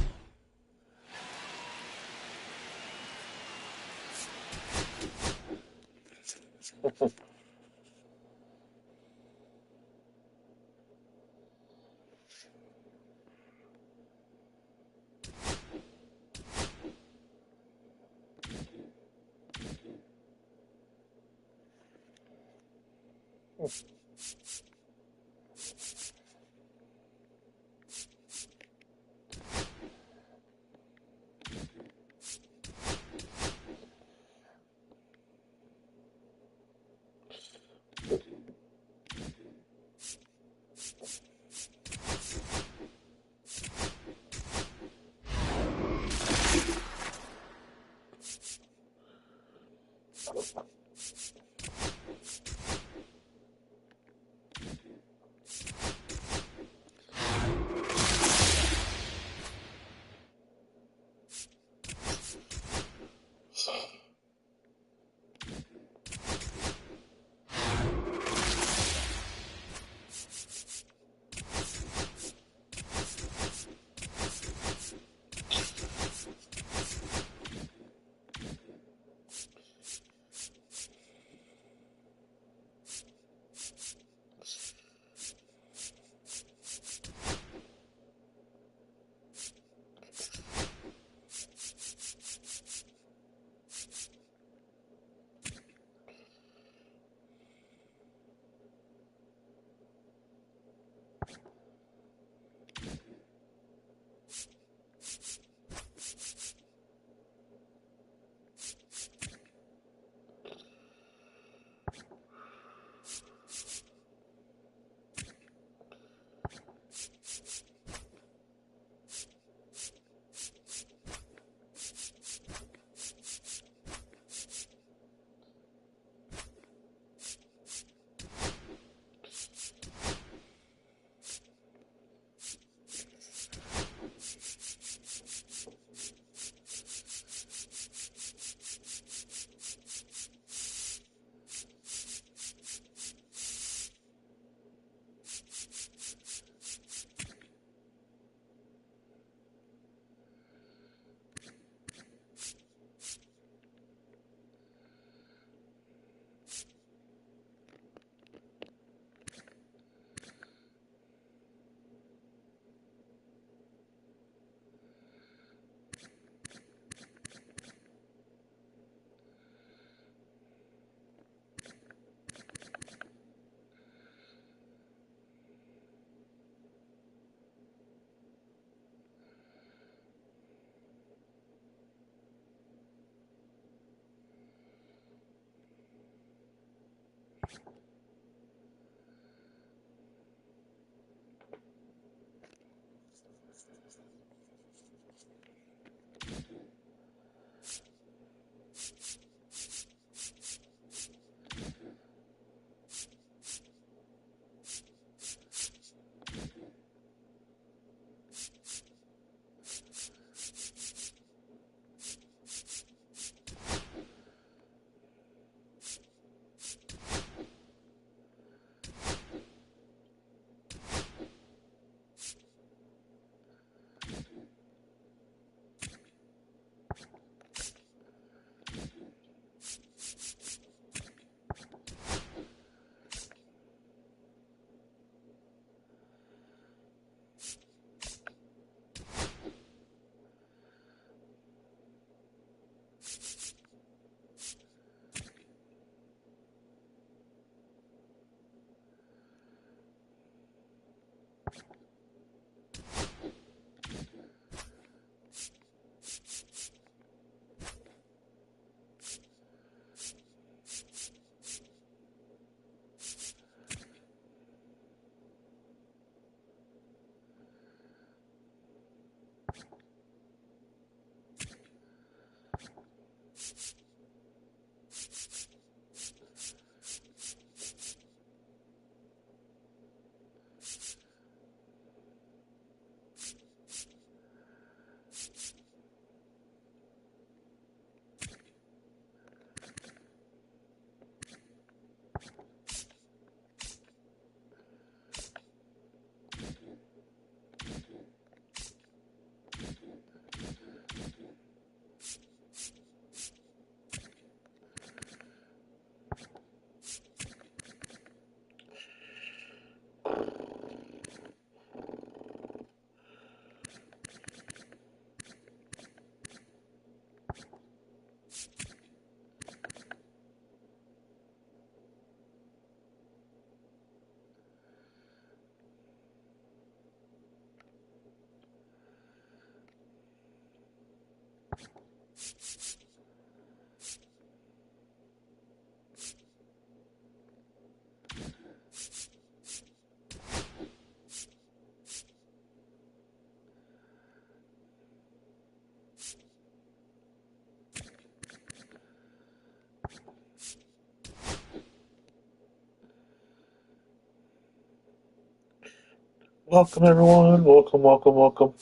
[SPEAKER 5] Welcome, everyone. Welcome, welcome, welcome.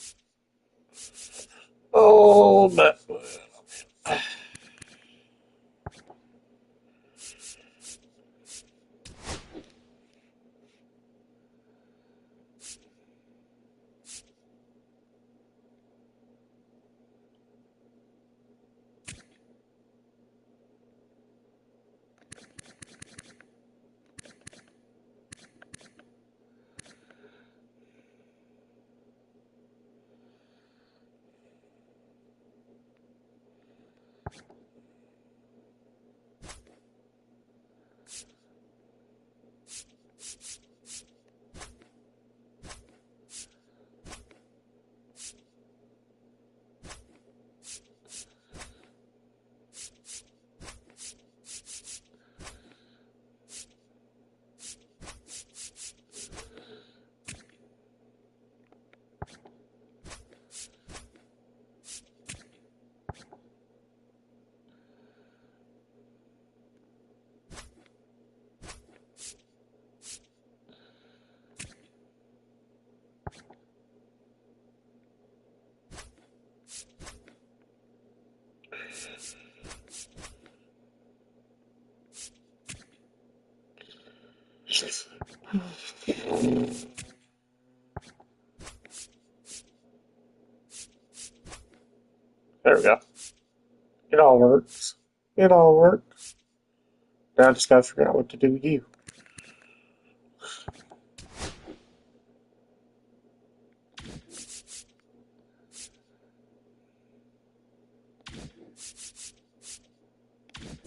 [SPEAKER 5] Oh, man. There we go. It all works. It all works. Now I just gotta figure out what to do with you.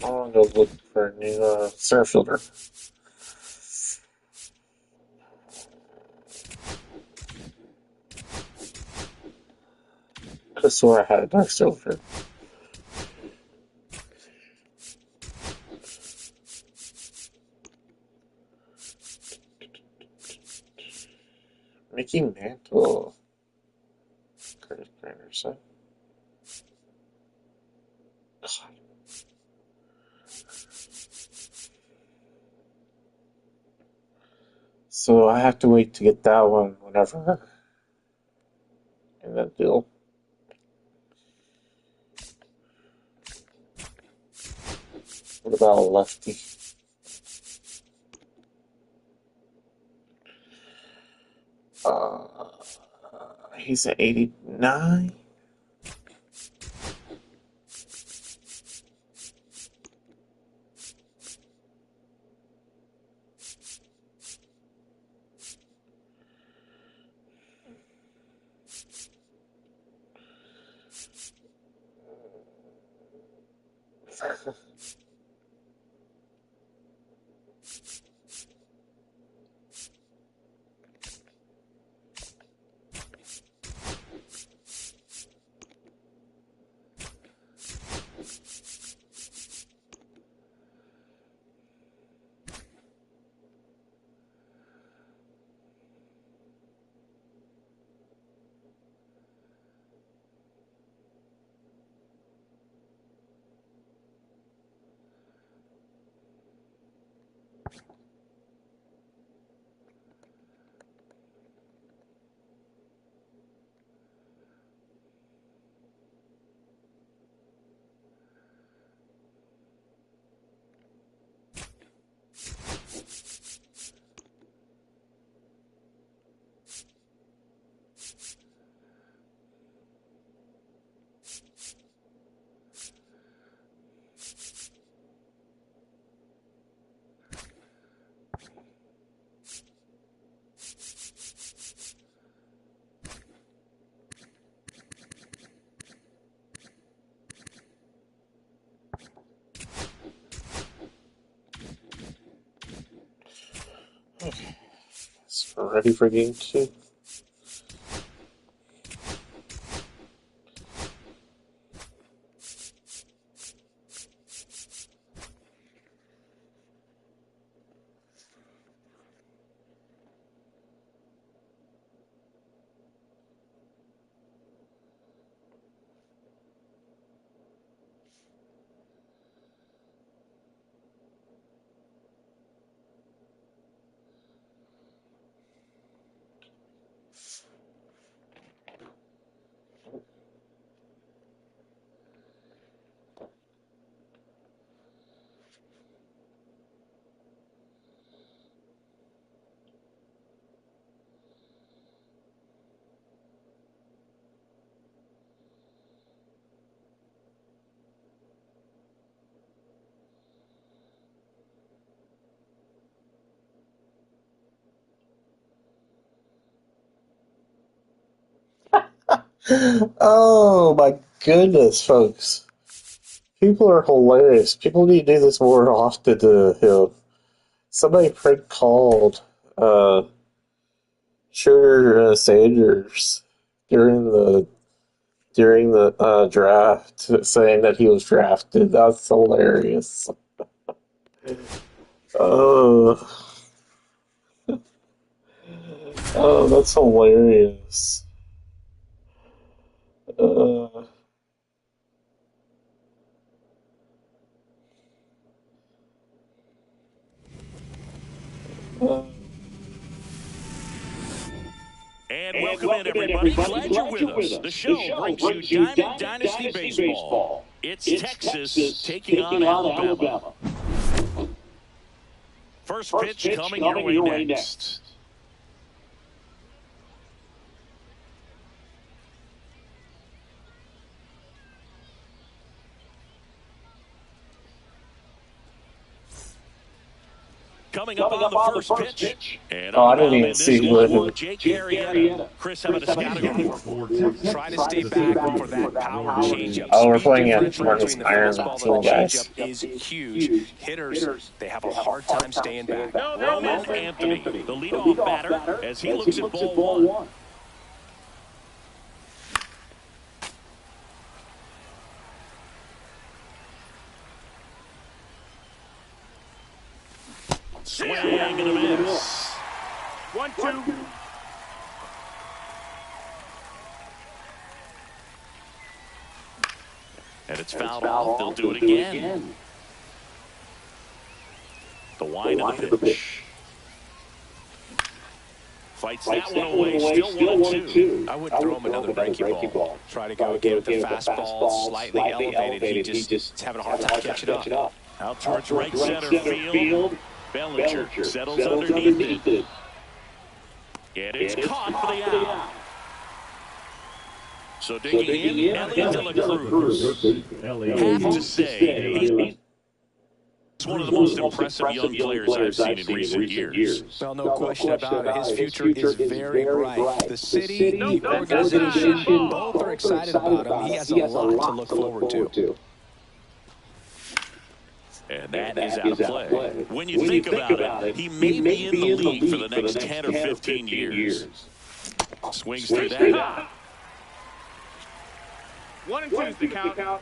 [SPEAKER 5] I'm gonna go look for a new center fielder. Could have swore I had a nice filter. Mickey Mantle. Curtis Anderson. God. So I have to wait to get that one whenever in that deal. What about a lefty? He's at 89. Okay. So we're ready for game 2. Oh my goodness, folks. People are hilarious. People need to do this more often to him. Somebody prank called Shooter Sanders during the draft, saying that he was drafted. That's hilarious. Oh, oh, that's hilarious. Uh, uh,
[SPEAKER 3] And welcome in, everybody. Glad you're with us. The show brings you Diamond Dynasty Baseball. It's Texas taking on Alabama. First pitch coming your way next. Coming up on the first pitch. And
[SPEAKER 5] oh, I
[SPEAKER 3] on the
[SPEAKER 5] didn't
[SPEAKER 3] mound
[SPEAKER 5] even
[SPEAKER 3] in this
[SPEAKER 5] see
[SPEAKER 3] one,
[SPEAKER 5] what.
[SPEAKER 3] Jake Arrieta. Chris, how about a scouting report?
[SPEAKER 6] Trying to stay back for that power changeup.
[SPEAKER 5] Oh, we're
[SPEAKER 6] Speed
[SPEAKER 5] playing at
[SPEAKER 6] differential
[SPEAKER 5] Marcus
[SPEAKER 6] between the
[SPEAKER 5] Iron
[SPEAKER 6] fastball
[SPEAKER 5] team,
[SPEAKER 6] and the
[SPEAKER 5] guys.
[SPEAKER 6] changeup is huge. Hitters, they have a hard time staying back.
[SPEAKER 3] Roman Anthony, the leadoff batter, as he looks at ball one. Swing and a miss.
[SPEAKER 4] 1-2.
[SPEAKER 3] And it's fouled off. They'll do it again. The wind of the pitch. Fights that one away. Still 1-2.
[SPEAKER 6] I would throw him another breaky ball. Try to go again with the fastball, slightly elevated. He just having a hard time catching up.
[SPEAKER 3] Out towards right center field. Bellinger settles underneath it. And it's caught for the out. So digging in, Elliot De La Cruz. Have to say, he's one of the most impressive young players I've seen in recent years.
[SPEAKER 6] Well, no question about it. His future is very bright. The city, the organization, both are excited about him. He has a lot to look forward to.
[SPEAKER 3] And that is out of play. When you think about it, he may be in the league for the next 10 or 15 years. Swings through that.
[SPEAKER 4] 1-2 is the count.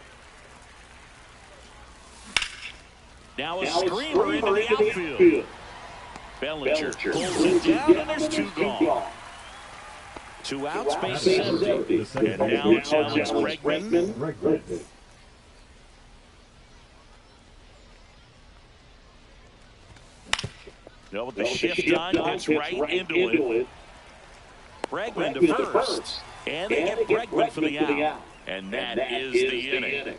[SPEAKER 3] Now a screamer into the outfield. Bellinger pulls it down, and there's two gone. 2 outs, base is empty. And now it's Alex Bregman. With the shift on, gets right into it. Bregman to first. And they get Bregman for the out. And that is the inning.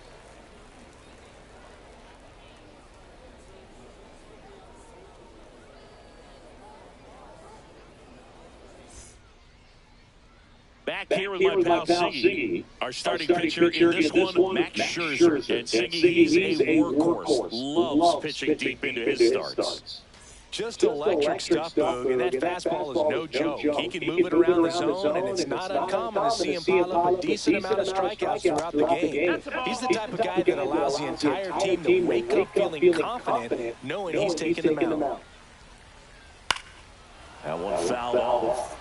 [SPEAKER 3] Back here with my pal Siggy. Our starting pitcher in this one, Max Scherzer. And Siggy, he's a workhorse. Loves pitching deep into his starts.
[SPEAKER 6] Just electric stuff, Boog, and that fastball is no joke. He can move it around the zone, and it's not uncommon to see him pile up a decent amount of strikeouts throughout the game. He's the type of guy that allows the entire team to wake up feeling confident, knowing he's taking them out.
[SPEAKER 3] That one fouled off.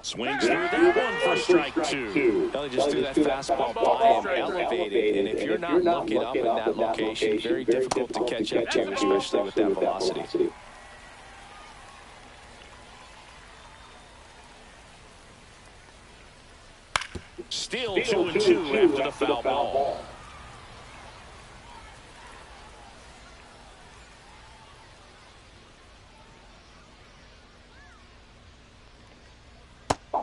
[SPEAKER 3] Swings through that one for strike 2.
[SPEAKER 6] Ellie just threw that fastball by him, elevated, and if you're not looking up in that location, very difficult to catch up to, especially with that velocity.
[SPEAKER 3] Still 2-2 after the foul ball.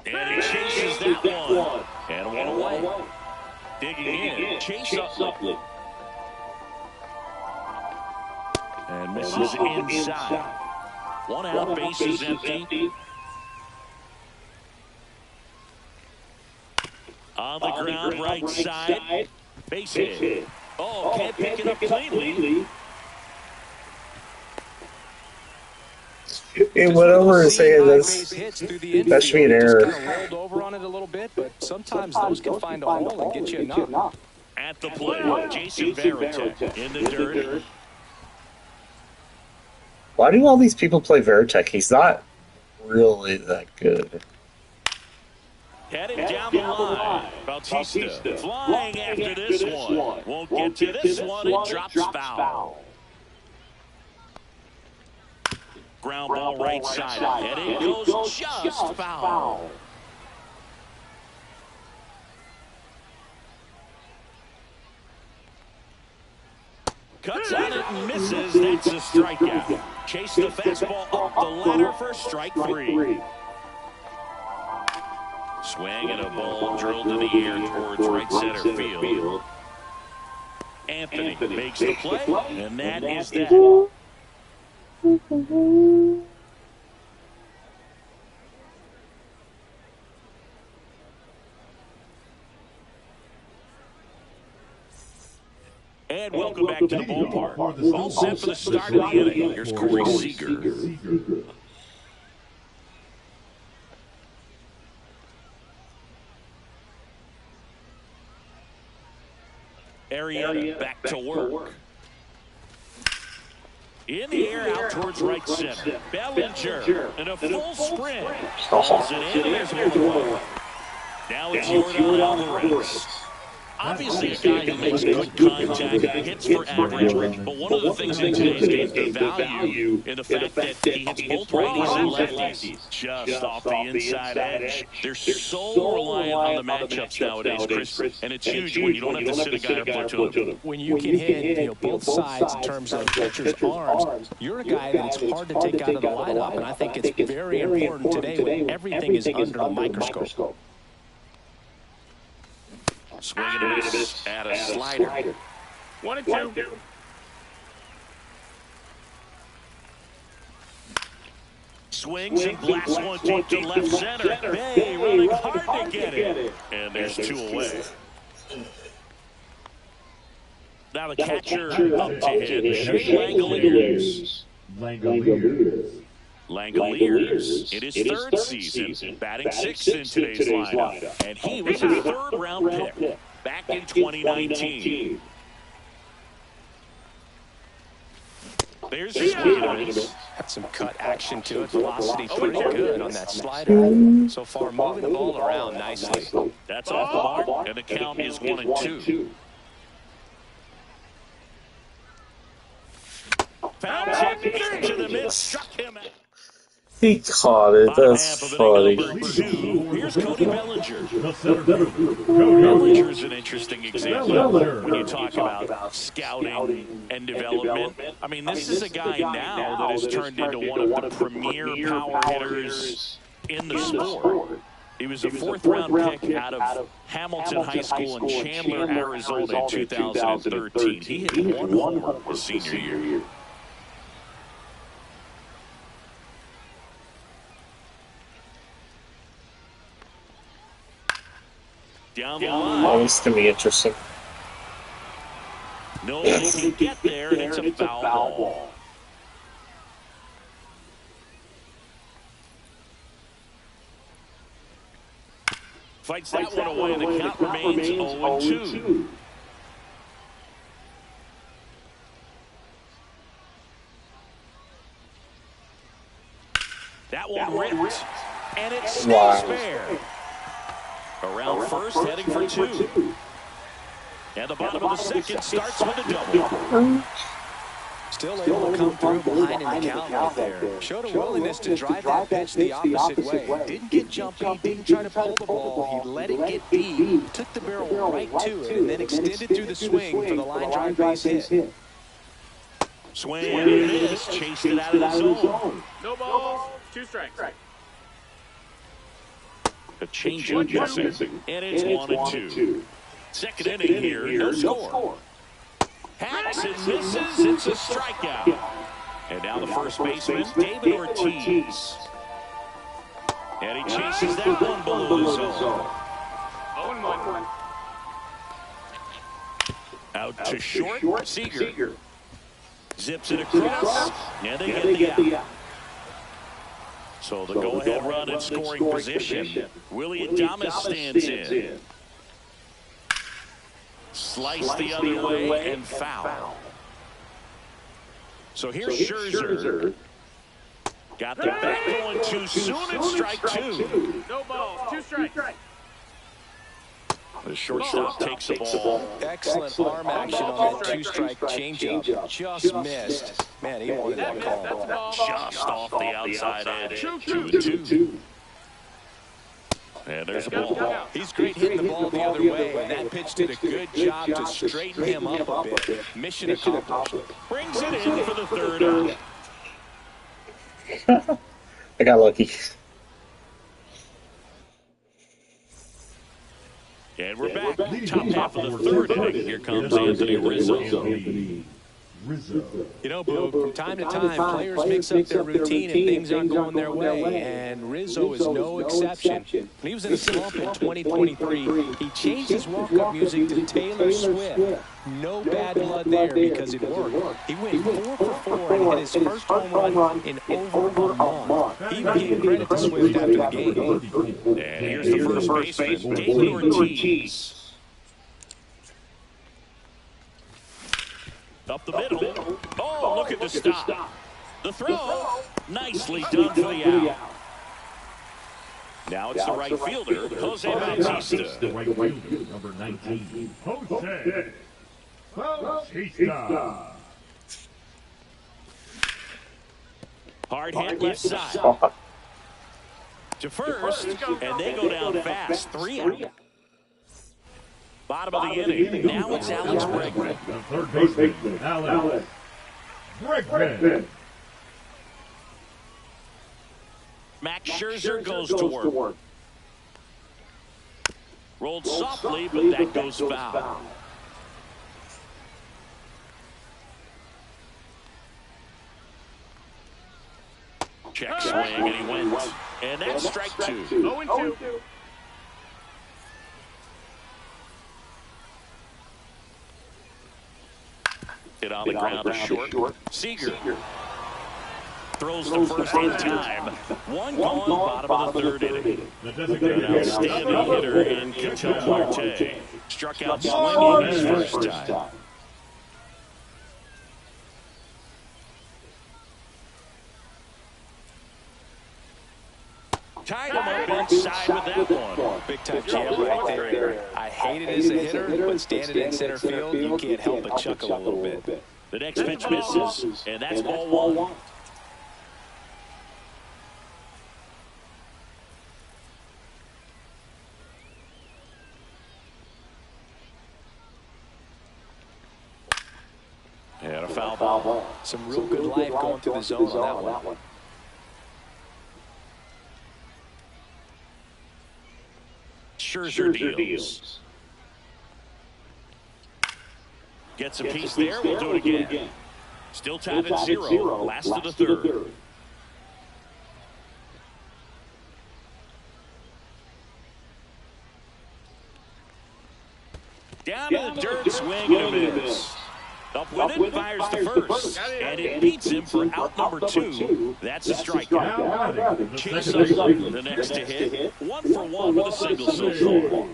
[SPEAKER 3] And he chases that one. And one away. Digging in. Chase Utley. And misses inside. 1 out, base is empty. On the ground, right side. Base hit. Oh, can't pick it up cleanly.
[SPEAKER 5] It went over and saying this. That should be an error.
[SPEAKER 6] Rolled over on it a little bit, but sometimes those can find a hole and get you a knock.
[SPEAKER 3] At the plate, Jason Varitek in the dirt.
[SPEAKER 5] Why do all these people play Varitek? He's not really that good.
[SPEAKER 3] Heading down the line, Bautista flying after this one. Won't get to this one, it drops foul. Ground ball right side, and it goes just foul. Cuts on it and misses, that's a strikeout. Chase the fastball up the ladder for strike 3. Swing and a ball drilled in the air towards right center field. Anthony makes the play, and that is that. And welcome back to the ballpark. All set for the start of the inning. Here's Corey Seager. Arrieta back to work. In the air, out towards right center. Bellinger in a full sprint. Pulls it in, there's one away. Now it's Jordan Alvarez. Obviously a guy who makes good contact, hits for average, but one of the things in today's game, the value in the fact that he hits both righties and lefties just off the inside edge. They're so reliant on the matchups nowadays, Chris, and it's huge when you don't have to sit a guy or platoon.
[SPEAKER 6] When you can hit both sides in terms of pitcher's arms, you're a guy that it's hard to take out of the lineup, and I think it's very important today when everything is under a microscope.
[SPEAKER 3] Swing and a miss at a slider.
[SPEAKER 4] 1-2.
[SPEAKER 3] Swings and blasts one deep to left center. Hey, running hard to get it. And there's 2 away. Now the catcher up to hit. Shea Langoliers in his 3rd season, batting 6th in today's lineup. And he was a 3rd-round pick back in 2019. There's your swing and a miss.
[SPEAKER 6] Got some cut action to it. Velocity pretty good on that slider. So far, moving the ball around nicely.
[SPEAKER 3] That's off the mark, and the count is 1-2. Foul tip to the miss, struck him out.
[SPEAKER 5] He caught it. That's funny.
[SPEAKER 3] Here's Cody Bellinger. Bellinger's an interesting example when you talk about scouting and development. I mean, this is a guy now that has turned into one of the premier power hitters in the sport. He was a 4th-round pick out of Hamilton High School in Chandler, Arizona in 2013. He hit 1 homer his senior year. Down the line.
[SPEAKER 5] Oh, this is going to be interesting.
[SPEAKER 3] No one can get there, and it's a foul ball. Fights that one away, and the count remains 0-2. That one ripped, and it stays fair. Around first, heading for 2. And the bottom of the second starts with a double.
[SPEAKER 6] Still able to come through behind in the count right there. Showed a willingness to drive that pitch the opposite way. Didn't get jumpy, didn't try to pull the ball. He let it get deep, took the barrel right to it, and then extended through the swing for the line drive base hit.
[SPEAKER 3] Swing and miss, chased it out of the zone.
[SPEAKER 4] No balls, 2 strikes.
[SPEAKER 3] The change-up missing, and it's 1-2. Second inning here, no score. Hacks and misses, it's a strikeout. And now the first baseman, David Ortiz. And he chases that one below the zone.
[SPEAKER 4] 0-1.
[SPEAKER 3] Out to short, Seager. Zips it across, and they get the out. So the go-ahead run in scoring position. Willie Adames stands in. Slice the other way and foul. So here's Scherzer. Got the back going too soon and strike 2.
[SPEAKER 4] No balls, 2 strikes.
[SPEAKER 3] The shortstop takes the ball.
[SPEAKER 6] Excellent arm action on that 2-strike changeup. Just missed. Man, he wanted that call.
[SPEAKER 3] Just off the outside edge. 2-2. And there's a ball.
[SPEAKER 6] He's great hitting the ball the other way, and that pitch did a good job to straighten him up a bit. Mission accomplished.
[SPEAKER 3] Brings it in for the 3rd out.
[SPEAKER 5] I got lucky.
[SPEAKER 3] And we're back. Top half of the 3rd inning. Here comes Anthony Rizzo.
[SPEAKER 6] You know, Boog, from time to time, players mix up their routine and things aren't going their way, and Rizzo is no exception. When he was in a slump in 2023, he changed his walk-up music to Taylor Swift. No bad blood there because it worked. He went 4 for 4 and hit his first home run in over a month. He even gave credit to Swift after the game.
[SPEAKER 3] And here's the first baseman, David Ortiz. Up the middle. Oh, look at the stop. The throw. Nicely done for the out. Now it's the right fielder, Jose Bautista.
[SPEAKER 2] The right fielder, number 19, Jose Bautista.
[SPEAKER 3] Hard hit left side. To first, and they go down fast. 3 out. Bottom of the inning. Now it's Alex Bregman.
[SPEAKER 2] The third baseman, Alex Bregman.
[SPEAKER 3] Max Scherzer goes to work. Rolled softly, but that goes foul. Check swing, and he went. And that's strike 2.
[SPEAKER 4] 0-2.
[SPEAKER 3] Hit on the ground to short. Seager throws the first in time. One gone, bottom of the third inning.
[SPEAKER 2] The
[SPEAKER 3] An
[SPEAKER 2] designated
[SPEAKER 3] outstanding hitter in Ketel Marte. Struck out swinging his first time. Tied him up inside with that one.
[SPEAKER 6] Big time jam right there. I hate it as a hitter, but standing in center field, you can't help but chuckle a little bit.
[SPEAKER 3] The next pitch misses, and that's ball 1. And a foul ball.
[SPEAKER 6] Some real good life going through the zone on that one.
[SPEAKER 3] Scherzer deals. Gets a piece there. We'll do it again. Still tied at 0. Last of the third. Down to the dirt, swing and a miss. Up with it, fires to first. And it beats him for out number 2. That's a strikeout.
[SPEAKER 2] Now batting, the
[SPEAKER 3] Chase
[SPEAKER 2] second baseman,
[SPEAKER 3] the next to hit. 1 for 1 with a single so far.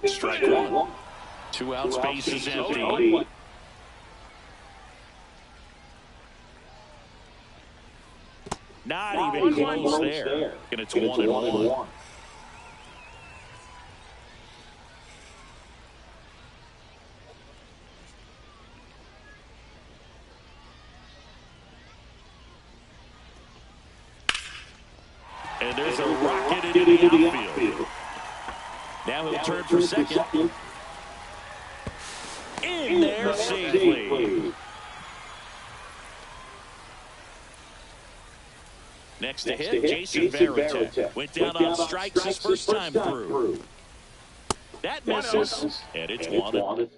[SPEAKER 3] Strike 1. 2 outs, base is empty. Not even close there. And it's 1-1. And there's a rocket into the outfield. Now he'll turn for second. In there safely. Next to hit, Jason Varitek. Went down on strikes his first time through. That misses, and it's 1.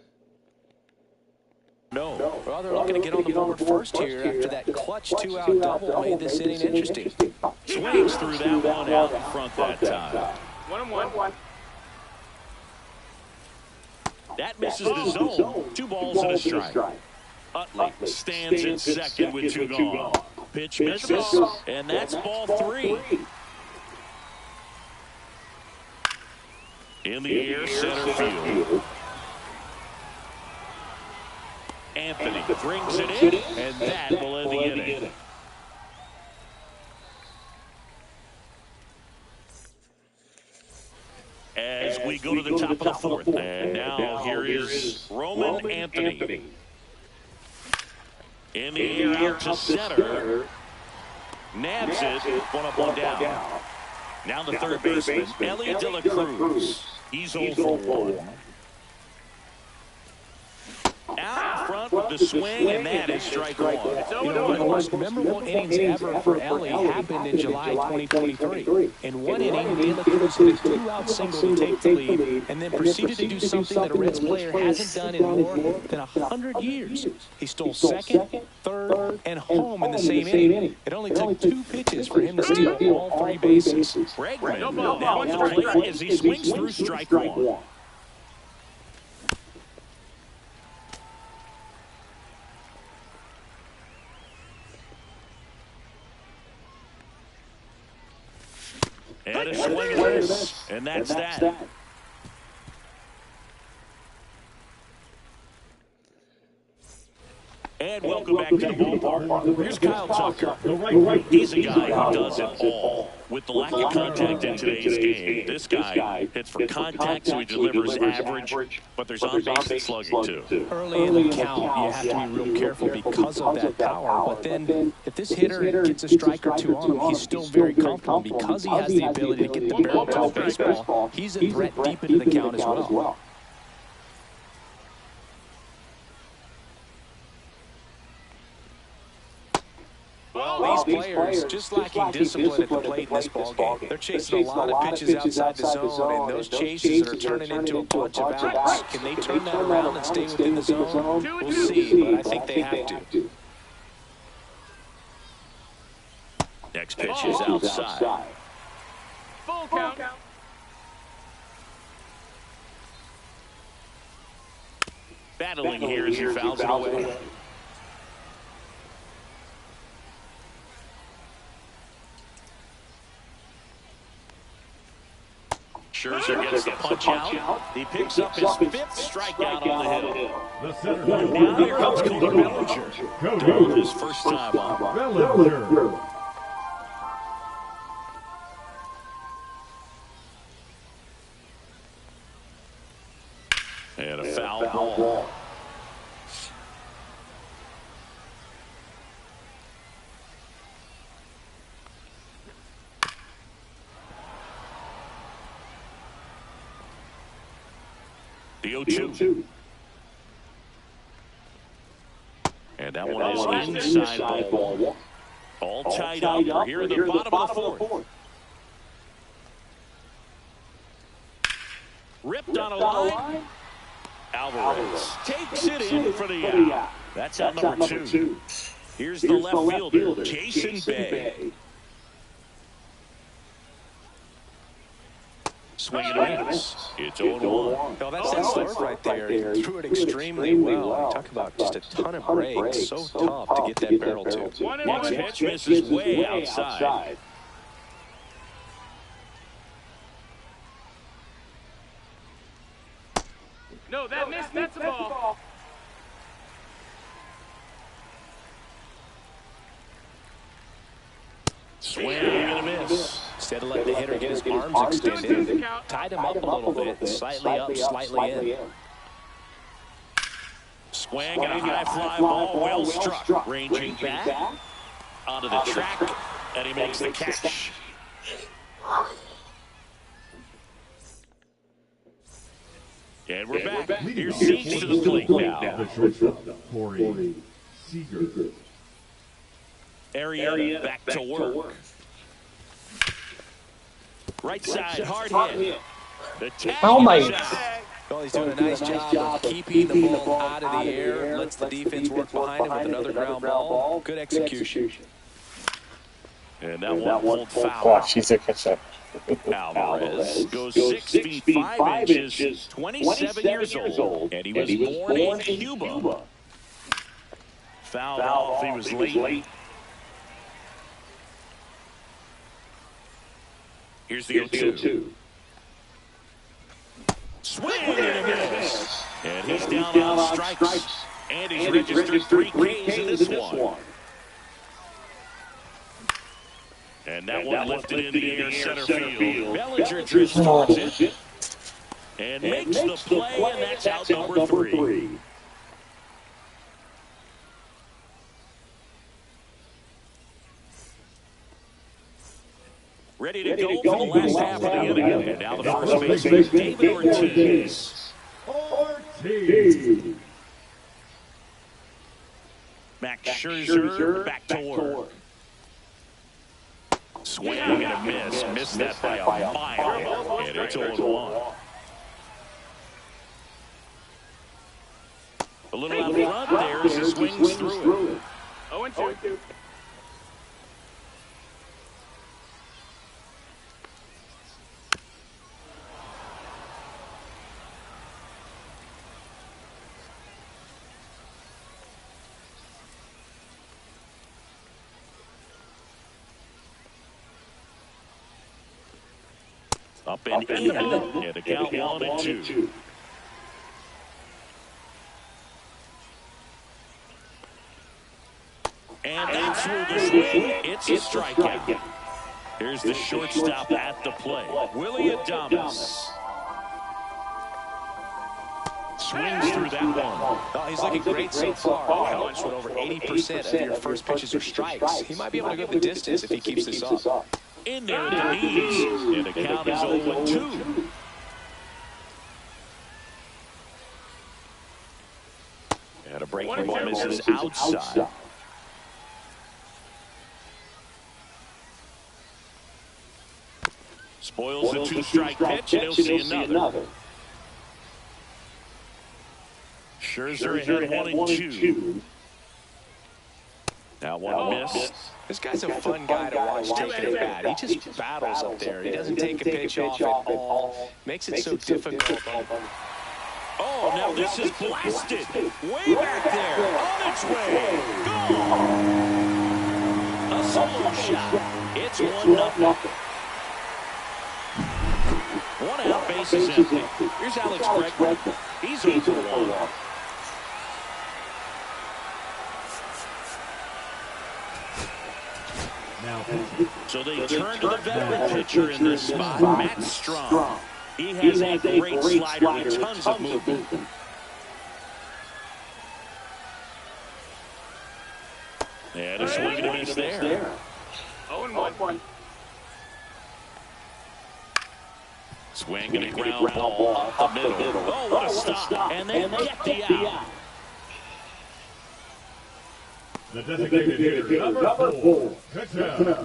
[SPEAKER 6] No. Well, they're looking to get on the board first here after that clutch 2-out double made this inning interesting.
[SPEAKER 3] Swings through that one out in front that time.
[SPEAKER 4] 1-1.
[SPEAKER 3] That misses the zone. 2 balls and a strike. Utley stands at second with 2 gone. Pitch misses, and that's ball 3. In the air, center field. Anthony brings it in, and that will end the inning. As we go to the top of the 4th, and now here is Roman Anthony. In the air, out to center. Nabs it, 1 up, 1 down. Now the third baseman, Elliot De La Cruz. He's 0 for 1. Out in front with the swing, and that is strike 1.
[SPEAKER 6] You know, one of the most memorable innings ever for Ellie happened in July 2023. In one inning, De La Cruz hit a 2-out single to take the lead, and then proceeded to do something that a Reds player hasn't done in more than 100 years. He stole second, third, and home in the same inning. It only took 2 pitches for him to steal all 3 bases.
[SPEAKER 3] Bregman now at the plate as he swings through strike 1. And a swing and a miss, and that's that. And welcome back to the ballpark. Here's Kyle Tucker.
[SPEAKER 2] The right fielder.
[SPEAKER 3] He's a guy who does it all. With the lack of contact in today's game, this guy hits for contact, so he delivers average, but there's on-base slugging, too.
[SPEAKER 6] Early in the count, you have to be real careful because of that power. But then if this hitter gets a strike or two on him, he's still very comfortable because he has the ability to get the barrel to the baseball. He's a threat deep into the count as well. Well, these players just lacking discipline at the plate in this ballgame. They're chasing a lot of pitches outside the zone, and those chases are turning into a bunch of outs. Can they turn that around and stay within the zone? We'll see, but I think they have to.
[SPEAKER 3] Next pitch is outside.
[SPEAKER 4] Full count.
[SPEAKER 3] Battling here as he fouls it away. Scherzer gets the punch out. He picks up his fifth strikeout on the hill.
[SPEAKER 2] The center
[SPEAKER 3] And now here comes Cody Bellinger. Doing his first time up.
[SPEAKER 2] Bellinger.
[SPEAKER 3] And a foul ball. The 0-2. And that one is inside ball. All tied up. We're here in the bottom of the fourth. Ripped on a line. Alvarez takes it in for the out. That's out number 2. Here's the left fielder, Jason Bay. Swing and a miss. It's 0-1.
[SPEAKER 6] No, that's that slurve right there. He threw it extremely well. Talk about just a ton of breaks. So tough to get that barrel to.
[SPEAKER 3] Next pitch misses way outside.
[SPEAKER 4] No, that missed. That's a ball.
[SPEAKER 3] Swing and a miss.
[SPEAKER 6] Instead of letting the hitter get his arms extended, tied him up a little bit, slightly up, slightly in.
[SPEAKER 3] Swing and a high fly ball, well struck. Ranging back onto the track, and he makes the catch. And we're back. Here's Siege to the plate now.
[SPEAKER 2] The shortstop, Corey Seager.
[SPEAKER 3] Arietta back to work. Right side, hard hit. The tag
[SPEAKER 5] Oh my!
[SPEAKER 6] Well, he's doing a nice job of keeping the ball out of the air, lets the defense work behind him with another ground ball. Good execution.
[SPEAKER 3] And that one won't foul.
[SPEAKER 5] Watch, he's a catcher.
[SPEAKER 3] Alvarez goes 6 feet 5 inches, 27 years old, and he was born in Cuba. Fouled off, he was late. Here's the 0-2. Swing and a miss. And he's down on strikes. And he's registered 3 Ks in this one. And that one lifted in the air center field. Bellinger drifts towards it. And makes the play, and that's out number 3. Ready to go for the last half of the inning. And now the first baseman, David Ortiz. Max Scherzer back to work. Swing and a miss. Missed that by a mile. And it's 0-1. A little out front there as he swings through it.
[SPEAKER 4] 0-2.
[SPEAKER 3] Up and in, and the count 1-2. through the swing. It's a strikeout. Here's the shortstop at the plate, Willie Adames. Swings through that one.
[SPEAKER 6] Oh, he's looking great so far. It helps when over 80% of your first pitches are strikes. He might be able to go the distance if he keeps this up.
[SPEAKER 3] In there at the knees, and the count is 0-2. And a breaking ball misses outside. Spoils the two-strike pitch, and he'll see another. Scherzer ahead 1-2. Now one miss.
[SPEAKER 6] This guy's a fun guy to watch taking a bat. He just battles up there. He doesn't take a pitch off at all. Makes it so difficult.
[SPEAKER 3] Oh, now this is blasted. Way back there. On its way. Gone. A solo shot. It's 1-0. One out, base is empty. Here's Alex Bregman. He's over one. So they turn to the veteran pitcher in this spot, Matt Strong. He has a great slider with tons of movement. And a swing and a miss there.
[SPEAKER 4] 0-1.
[SPEAKER 3] Swing and a ground ball up the middle. Oh, what a stop. And they get the out.
[SPEAKER 2] The designated hitter, number 4, Cattell.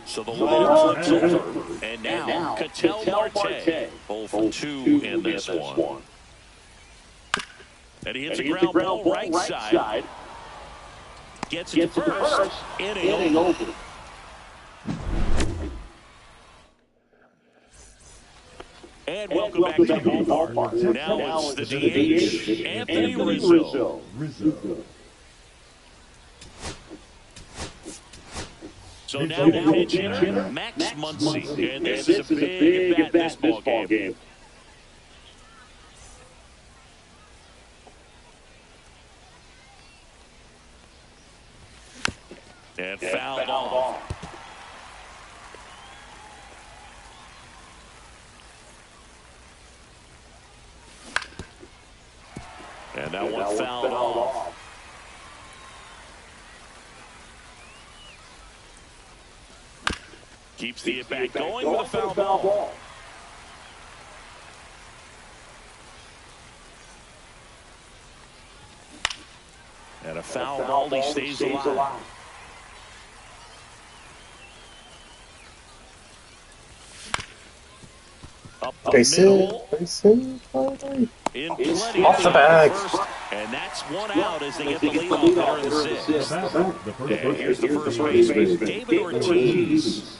[SPEAKER 3] So the lineup flips over. And now, Cattell Marte. 0 for 2 in this one. And he hits a ground ball right side. Gets it to first. Inning over. And welcome back to the ballpark. Now it's the DH, Anthony Rizzo. So now the pitch hitter, Max Muncy. And this is a big at bat this ball game. And fouled off. And that one fouled off. Keeps the at-bat going with a foul ball. And a foul ball, he stays alive. Up the middle. In plenty
[SPEAKER 5] Off the bag.
[SPEAKER 3] And that's one out as they get the lead off there in the sixth. And here's the first baseman, David Ortiz.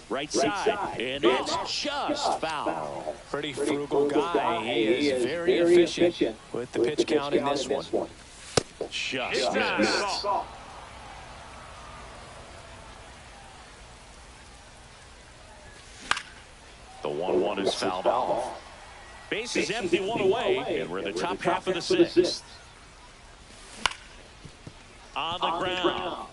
[SPEAKER 3] Right side, and it's just foul.
[SPEAKER 6] Pretty frugal guy. He is very efficient with the pitch count in this one.
[SPEAKER 3] Just missed. The 1-1 is fouled off. Base is empty, one away, and we're in the top half of the sixth. On the ground,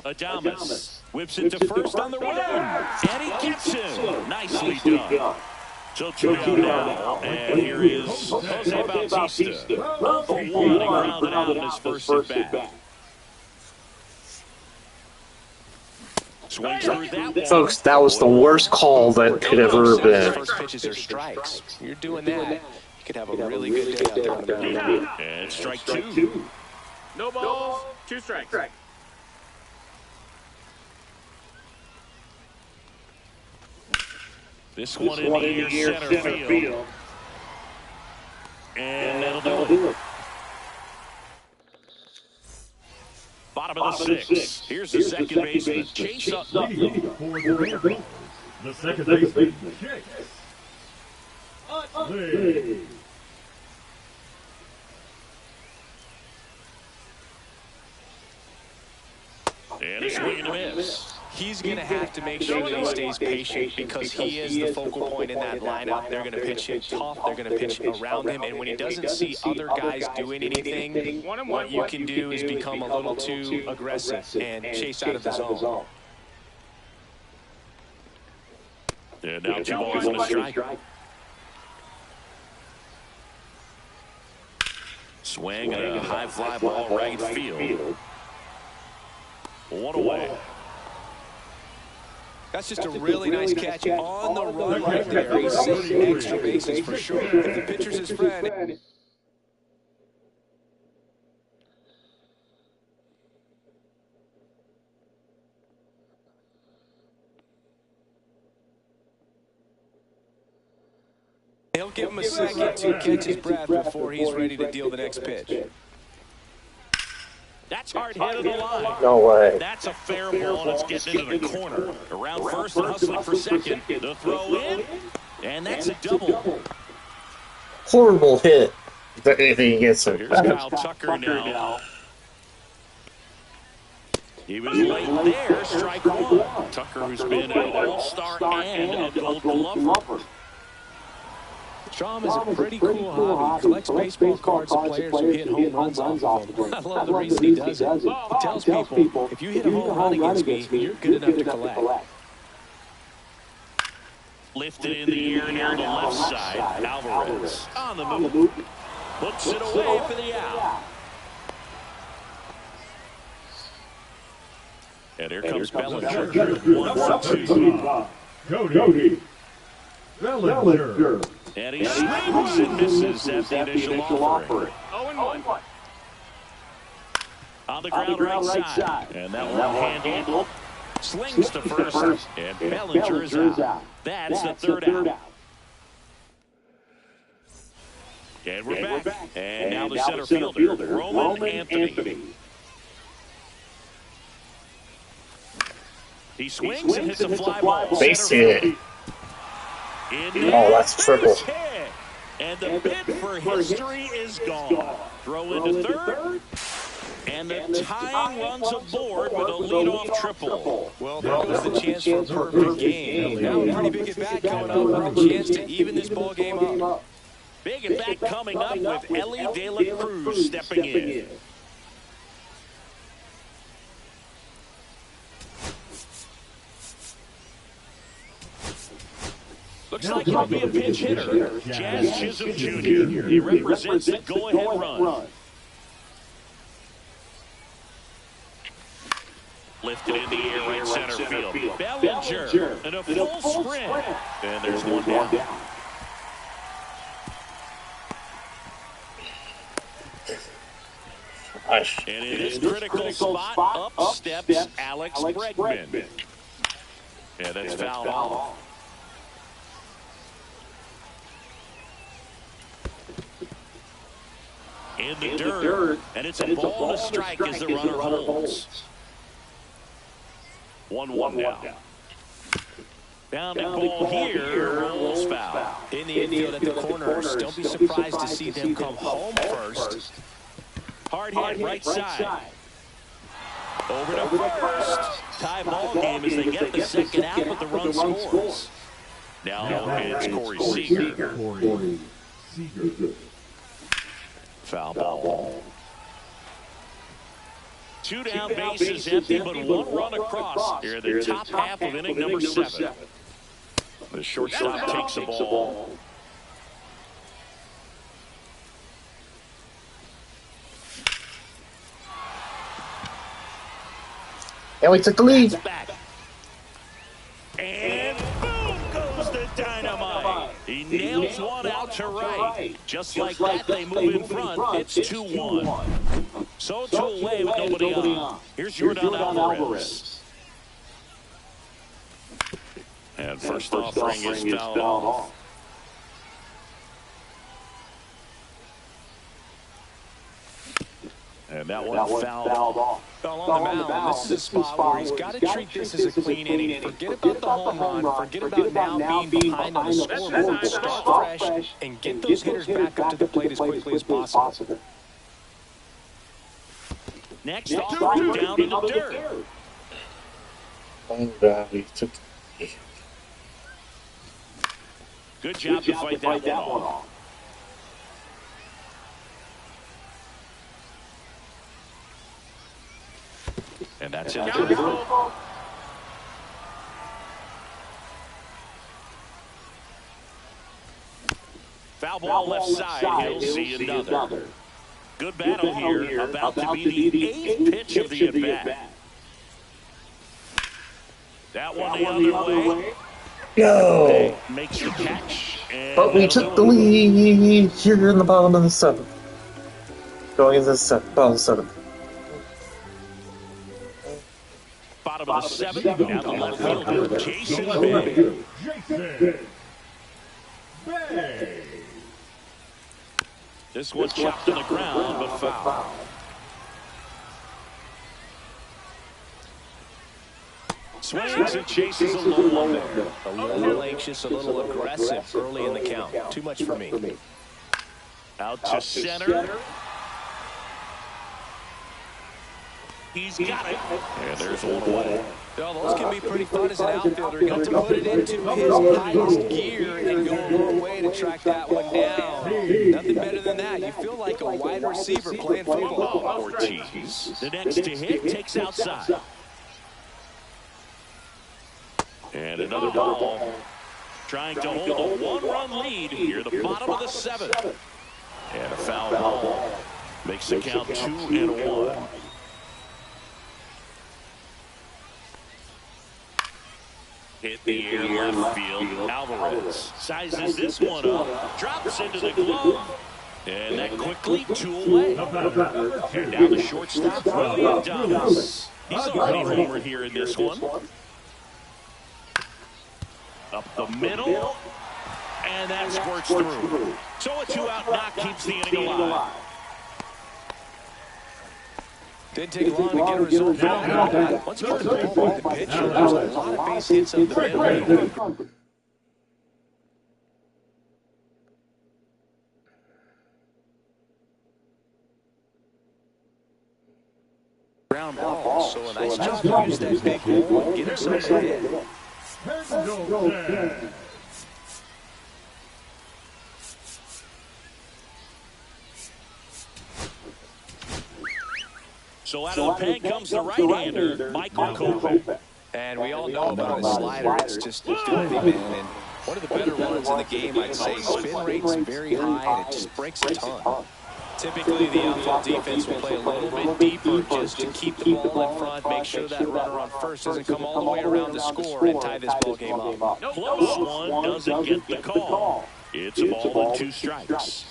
[SPEAKER 3] Adames whips it to first on the run, and he gets him. Nicely done. So 2 down now, and here is Jose Bautista. 0 for 1, he grounded out in his first at-bat. Swings through that one.
[SPEAKER 5] Folks, that was the worst call that could ever have been.
[SPEAKER 6] First pitches are strikes. You're doing that, you could have a really good day out there on the mound.
[SPEAKER 3] And strike 2.
[SPEAKER 4] No balls, 2 strikes.
[SPEAKER 3] This one in the air, center field. And that'll do it. Bottom of the sixth. Here's the second baseman, Chase Utley.
[SPEAKER 2] The second baseman, Chase Utley.
[SPEAKER 3] And a swing and a miss.
[SPEAKER 6] he's going to have to make sure that he stays patient because he is the focal point in that lineup. They're going to pitch him tough. They're going to pitch around him. And when he doesn't see other guys doing anything, what you can do is become a little too aggressive and chase out of the zone.
[SPEAKER 3] And now 2 balls and a strike. Swing and a high fly ball right field. 1 away.
[SPEAKER 6] That's just a really nice catch on the run right there. He's saving extra bases for sure. If the pitcher's his friend. He'll give him a second to catch his breath before he's ready to deal the next pitch.
[SPEAKER 3] That's hard hit of the line.
[SPEAKER 5] No way.
[SPEAKER 3] That's a fair ball, and it's getting into the corner. Around first and hustling for second. The throw in, and that's a double.
[SPEAKER 5] Horrible hit. If he gets it.
[SPEAKER 3] Here's Kyle Tucker now. He was late there, strike 1. Tucker, who's been an all-star and a Gold Glover.
[SPEAKER 6] Strom is a pretty cool hobby. Collects baseball cards of players who hit home runs off of them. I love the reason he does it. He tells people, if you hit a home run against me, you're good enough to collect.
[SPEAKER 3] Lifted in the air now to the left side. Alvarez on the move. Puts it away for the out. And here comes Bellinger. 1 for 2.
[SPEAKER 2] Cody Bellinger.
[SPEAKER 3] And he swings and misses at the initial offering.
[SPEAKER 4] 0-1.
[SPEAKER 3] On the ground right side. And that one handled. Slings to first. And Bellinger is out. That's the third out. And we're back. And now the center fielder, Roman Anthony. He swings and hits a fly ball.
[SPEAKER 5] Base hit. Oh, that's triple.
[SPEAKER 3] And the bid for history is gone. Throw into third. And the tying runs aboard with a leadoff triple.
[SPEAKER 6] Well, there goes the chance for a perfect game. Now a pretty big at-bat coming up with a chance to even this ball game up.
[SPEAKER 3] Big at-bat coming up with Ellie De La Cruz stepping in. Looks like he'll be a pinch hitter. Jazz Chisholm Jr. He represents the go-ahead run. Lifted in the air right center field. Bellinger and a full sprint. And there's one down. And in this critical spot, up steps Alex Bregman. And that's fouled off. In the dirt, and it's a ball to strike as the runner holds. 1-1 now. Down the ball here, rolls foul.
[SPEAKER 6] In the infield at the corners, don't be surprised to see them come home first.
[SPEAKER 3] Hard hit right side. Over to first. Tie ball game as they get the second out, but the run scores. Now it's Corey Seager. Foul ball. 2 down, bases empty, but 1 run across here in the top half of inning number 7. The shortstop takes the ball.
[SPEAKER 5] And we took the lead.
[SPEAKER 3] And boom goes the dynamite. He nails one out to right. Just like that, they move in front. It's 2-1. So 2 away with nobody on. Here's Jordan Alvarez. And first offering is fouled off. And that one fouled off.
[SPEAKER 6] Fell on the mound. This is a spot where he's got to treat this as a clean inning. Forget about the home run. Forget about now being behind on the scoreboard. Start fresh and get those hitters back up to the plate as quickly as possible.
[SPEAKER 3] Next offering down in the dirt.
[SPEAKER 5] Valley took the lead.
[SPEAKER 3] Good job to fight that one off. And that's it. Foul ball left side. He'll see another. Good battle here. About to be the 8th pitch of the at-bat. That one the other way.
[SPEAKER 5] Go!
[SPEAKER 3] Makes the catch.
[SPEAKER 5] But we took the lead here in the bottom of the 7th. Going into the bottom of the 7th.
[SPEAKER 3] Bottom of the 7th. Now the left fielder, Jason Bay. This one chopped to the ground, but foul. Swings and chases a low one there.
[SPEAKER 6] A little anxious, a little aggressive early in the count. Too much for me.
[SPEAKER 3] Out to center. He's got it. And there's one away.
[SPEAKER 6] Well, those can be pretty fun as an outfielder. You have to put it into his highest gear and go a long way to track that one down. Nothing better than that. You feel like a wide receiver playing football.
[SPEAKER 3] Ortiz. The next to hit takes outside. And another ball. Trying to hold a one-run lead near the bottom of the 7th. And a foul ball. Makes the count 2-1. Hit the air left field. Alvarez sizes this one up. Drops into the glove. And that quickly 2 away. And down the shortstop, William Thomas. He's already homered here in this one. Up the middle. And that squirts through. So a 2-out knock keeps the inning alive.
[SPEAKER 6] Didn't take long to get a result. Once you get the ball by the pitcher, there's a lot of base hits up the middle. Ground ball, so a nice job to use that big hole and get himself ahead.
[SPEAKER 3] So out of the pen comes the right-hander, Michael Kopech.
[SPEAKER 6] And we all know about his slider. It's just filthy, man. And one of the better ones in the game, I'd say. Spin rate's very high, and it just breaks a ton. Typically, the outfield defense will play a little bit deeper just to keep the ball in front, make sure that runner on first doesn't come all the way around to score and tie this ball game up.
[SPEAKER 3] Close one doesn't get the call. It's a ball and 2 strikes.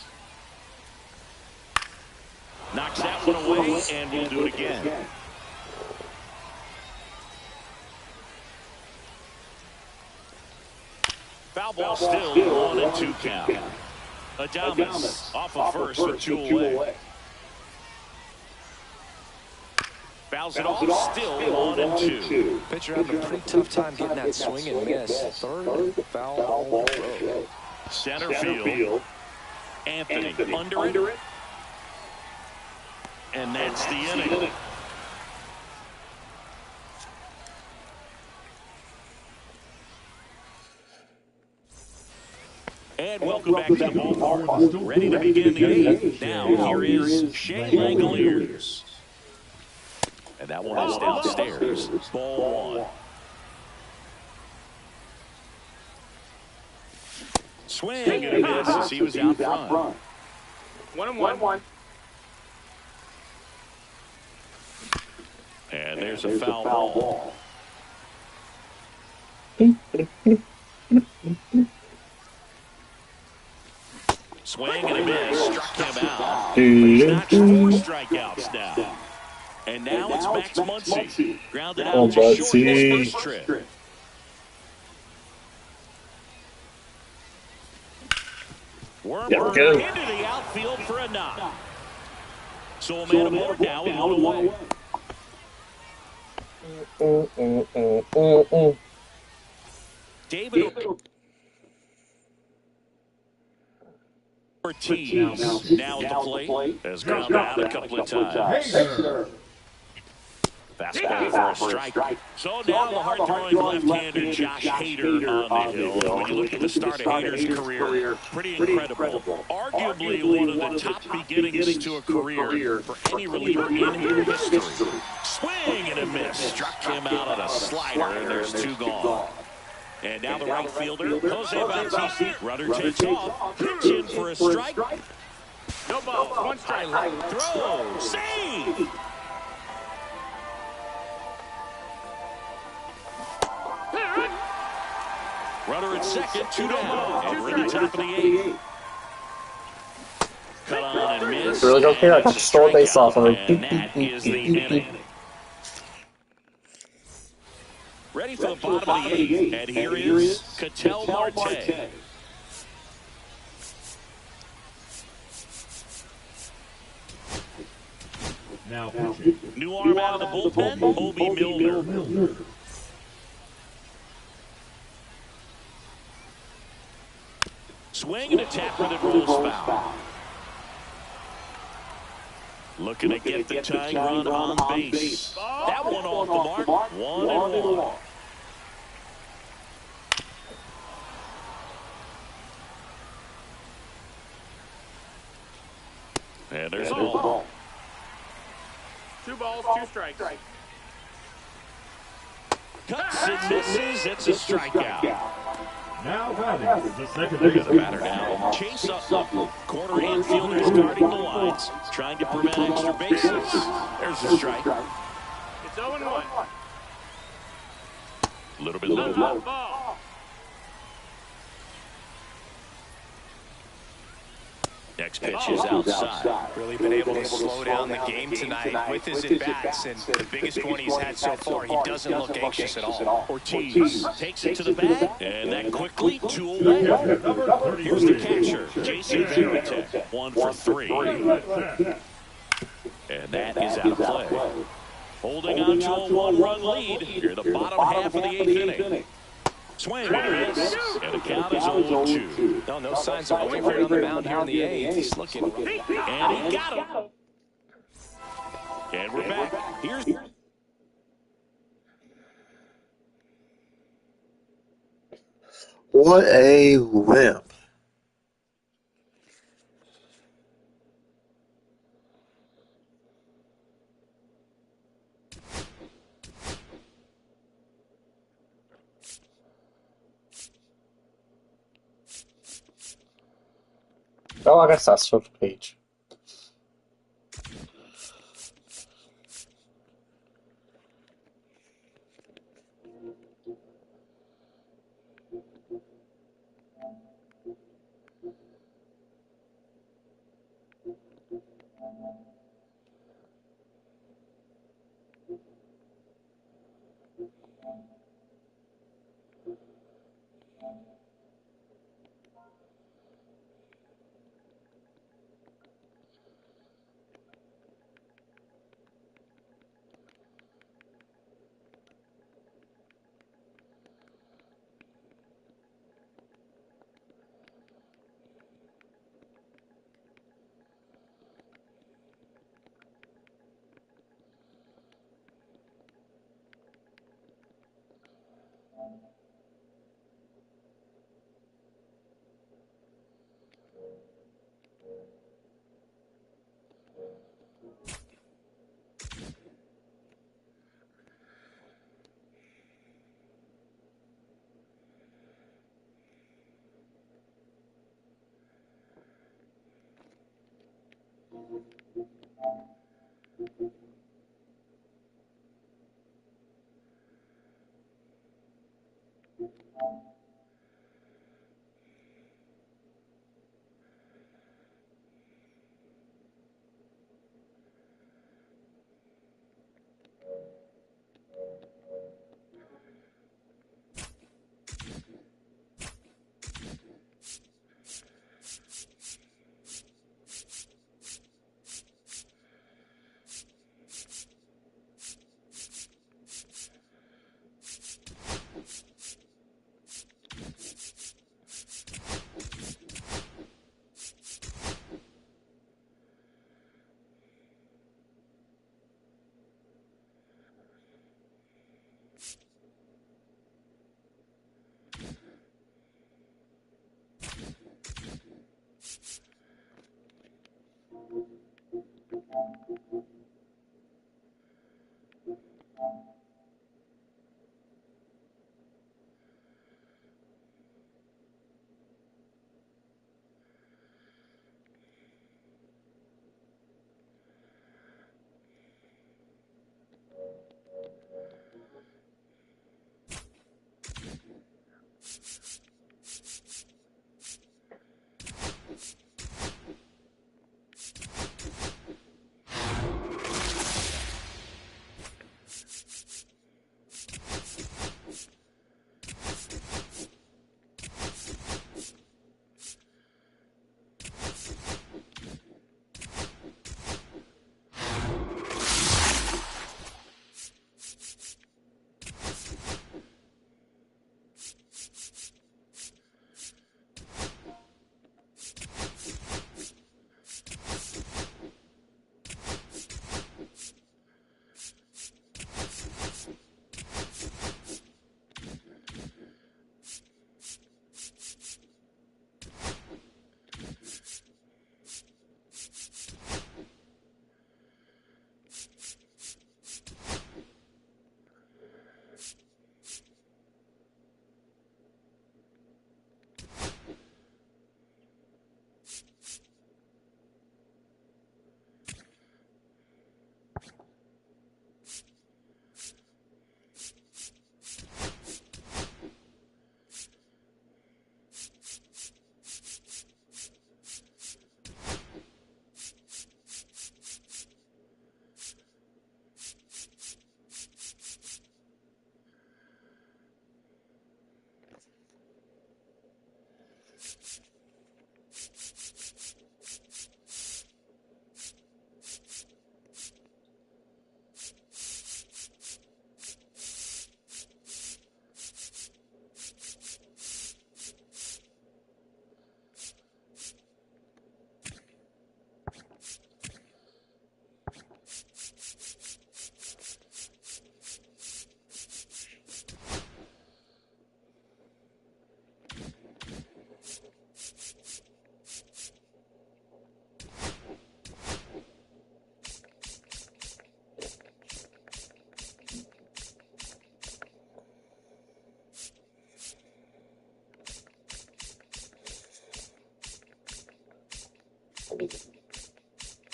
[SPEAKER 3] Knocks that one away, and we'll do it again. Foul ball still 1-2 count. Adames off of first with 2 away. Fouls it off, still 1-2.
[SPEAKER 6] Pitcher having a pretty tough time getting that swing and miss. Third foul ball throw.
[SPEAKER 3] Center field. Anthony under it. And that's the inning. And welcome back to the ballpark. Ready to begin the 8th. Now here is Shea Langoliers. And that one is downstairs. Ball 1. Swing and a miss as he was out front.
[SPEAKER 4] 1-1.
[SPEAKER 3] And there's a foul ball. Swing and a miss, struck him out. He's notched 4 strikeouts now. And now it's Max Muncy. Grounded out to short his first trip. Wormberg into the outfield for a knock. So a man aboard now with 1 away. David Ortiz now at the plate has grounded out a couple of times. Fastball for a strike. So now the hard-throwing left-hander Josh Hader on the hill. And when you look at the start of Hader's career, pretty incredible. Arguably one of the top beginnings to a career for any reliever in history. Swing and a miss. Struck him out on a slider, and there's 2 gone. And now the right fielder, Jose Bautista. Runner takes off. Pitch in for a strike.
[SPEAKER 4] No ball. 1 strike.
[SPEAKER 3] Throw. Save. Runner at second, 2 down. And we're in the top of the 8th. Cut on and miss.
[SPEAKER 5] Really don't care. I got the store base off of
[SPEAKER 3] And that is the inning. Ready for the bottom of the 8th. And here is Ketel Marte.
[SPEAKER 2] Now pitching.
[SPEAKER 3] New arm out of the bullpen, Obi Milner. Swing and a tapper that rolls foul. Looking to get the tying run on base. That one off the mark. 1-1. And there's a ball.
[SPEAKER 4] 2 balls, 2 strikes.
[SPEAKER 3] Cuts and misses. It's a strikeout.
[SPEAKER 2] Now batting the second
[SPEAKER 3] Look at the
[SPEAKER 2] baseman.
[SPEAKER 3] batter now. Chase Utley. Corner infielders guarding the lines, trying to prevent extra bases. There's a strike.
[SPEAKER 4] It's 0-1.
[SPEAKER 3] A little bit low.
[SPEAKER 4] Ball.
[SPEAKER 3] Next pitch is outside.
[SPEAKER 6] Really been able to slow down the game tonight with his at-bats, and the biggest one he's had so far, he doesn't look anxious at all.
[SPEAKER 3] Ortiz takes it to the bag, and that quickly to away. Here's the catcher, Jason Varitek, 1 for 3. And that is out of play. Holding on to a 1-run lead here in the bottom half of the 8th inning. Swing and a miss, and the count is 0-2.
[SPEAKER 6] No signs of wavering on the mound here in the 8th. He's looking.
[SPEAKER 3] And he got him. And we're back. Here's
[SPEAKER 5] What a wimp. Oh, I guess that's the page.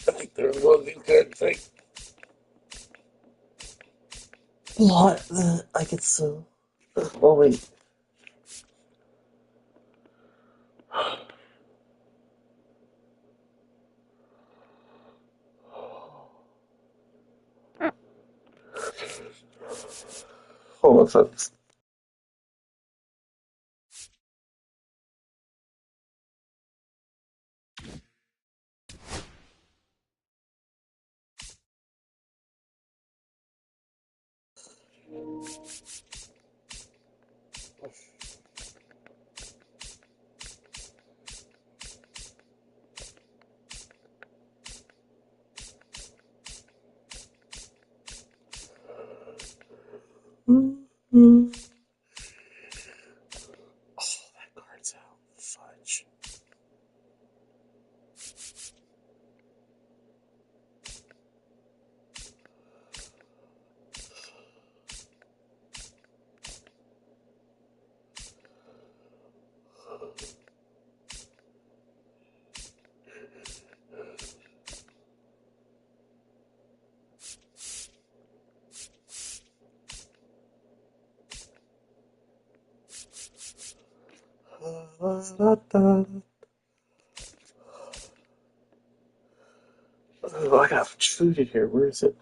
[SPEAKER 5] I think they're looking good thing. What? I get so. Oh, wait. Hold on, folks. Mm-hmm. Oh, that card's out. Fudge. Oh, I got food in here. Where is it?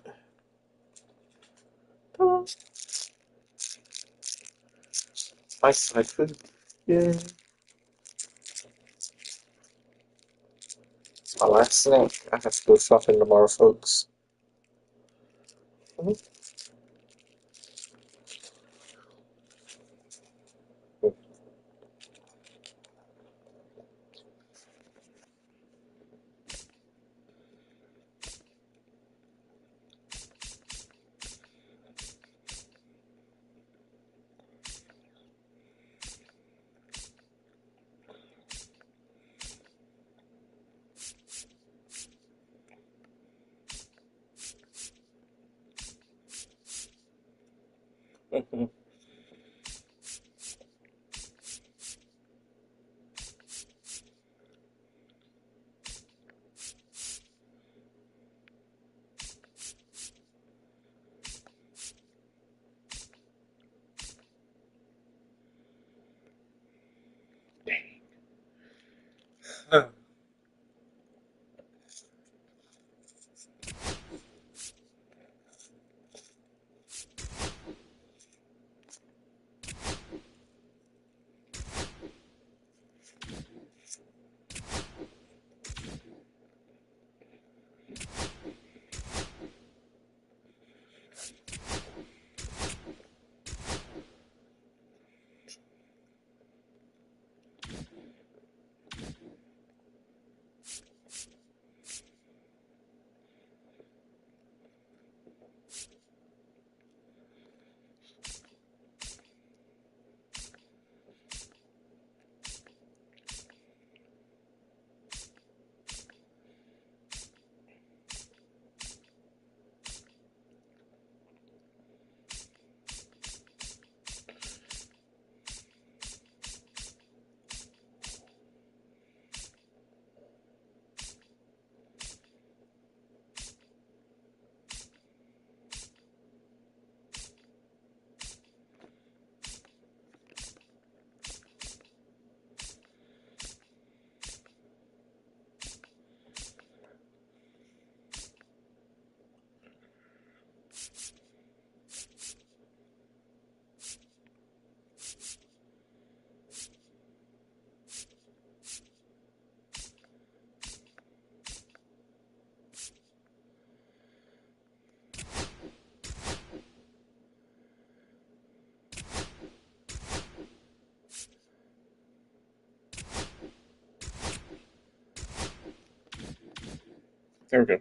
[SPEAKER 5] My side food. Yeah. It's my last snack. I have to go shopping tomorrow, folks. There we go.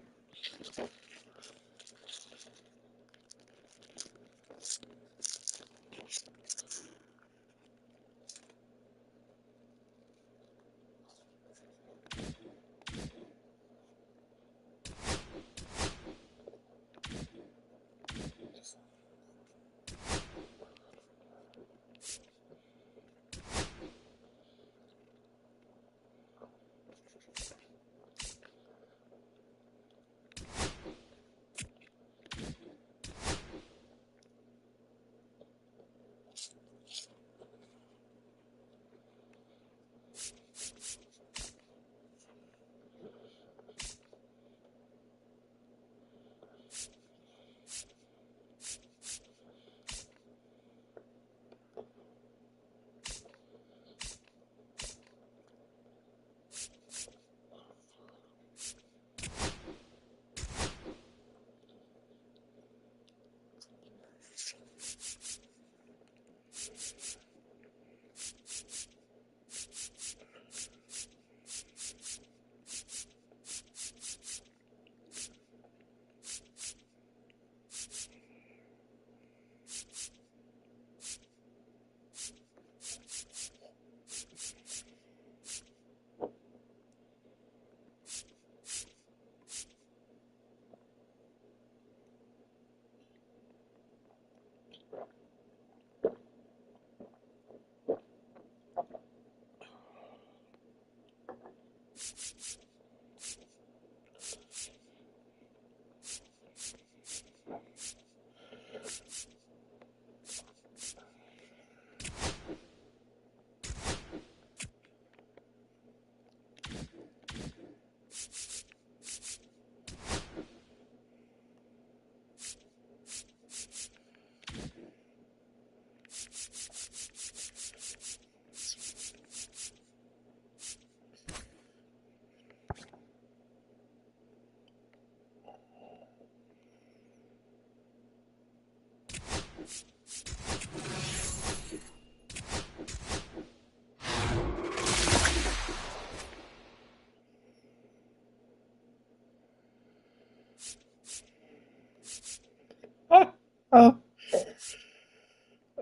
[SPEAKER 5] Oh,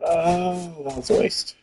[SPEAKER 5] oh, that was a waste.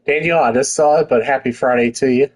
[SPEAKER 5] Daniel, I just saw it, but happy Friday to you.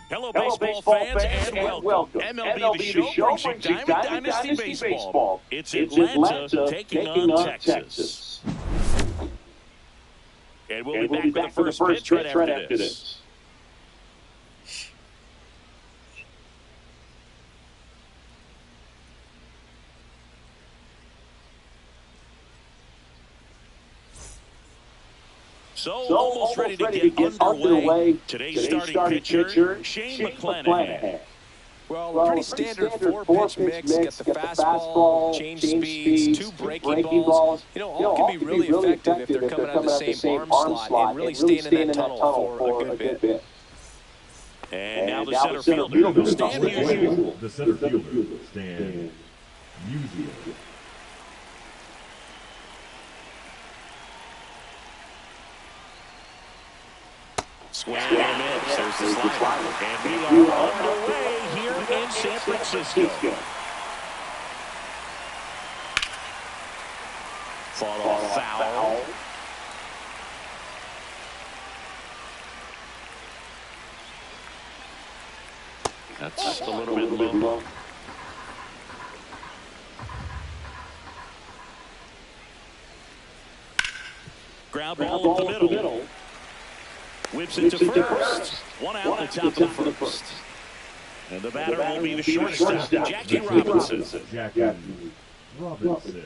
[SPEAKER 3] Hello, baseball fans, and welcome. MLB The Show brings you Diamond Dynasty Baseball. It's Atlanta taking on Texas. And we'll be back with the first pitch right after this. So almost ready to get underway. Today's starting pitcher, Shane McClanahan.
[SPEAKER 6] Well, a pretty standard four-pitch mix. Got the fastball, change speeds, two breaking balls. You know, all can be really effective if they're coming out of the same arm slot and really staying in that tunnel for a good bit.
[SPEAKER 3] And now the center fielder, Stan Musial.
[SPEAKER 2] The center fielder, Stan Musial.
[SPEAKER 3] Swing and a miss. There's the slider. And we are underway here in San Francisco. Fought off foul. That's a little bit low. Ground ball up the middle. Whips it to first. One out at the top of the first. And the batter will be the shortstop, Jackie Robinson.
[SPEAKER 2] Jackie Robinson.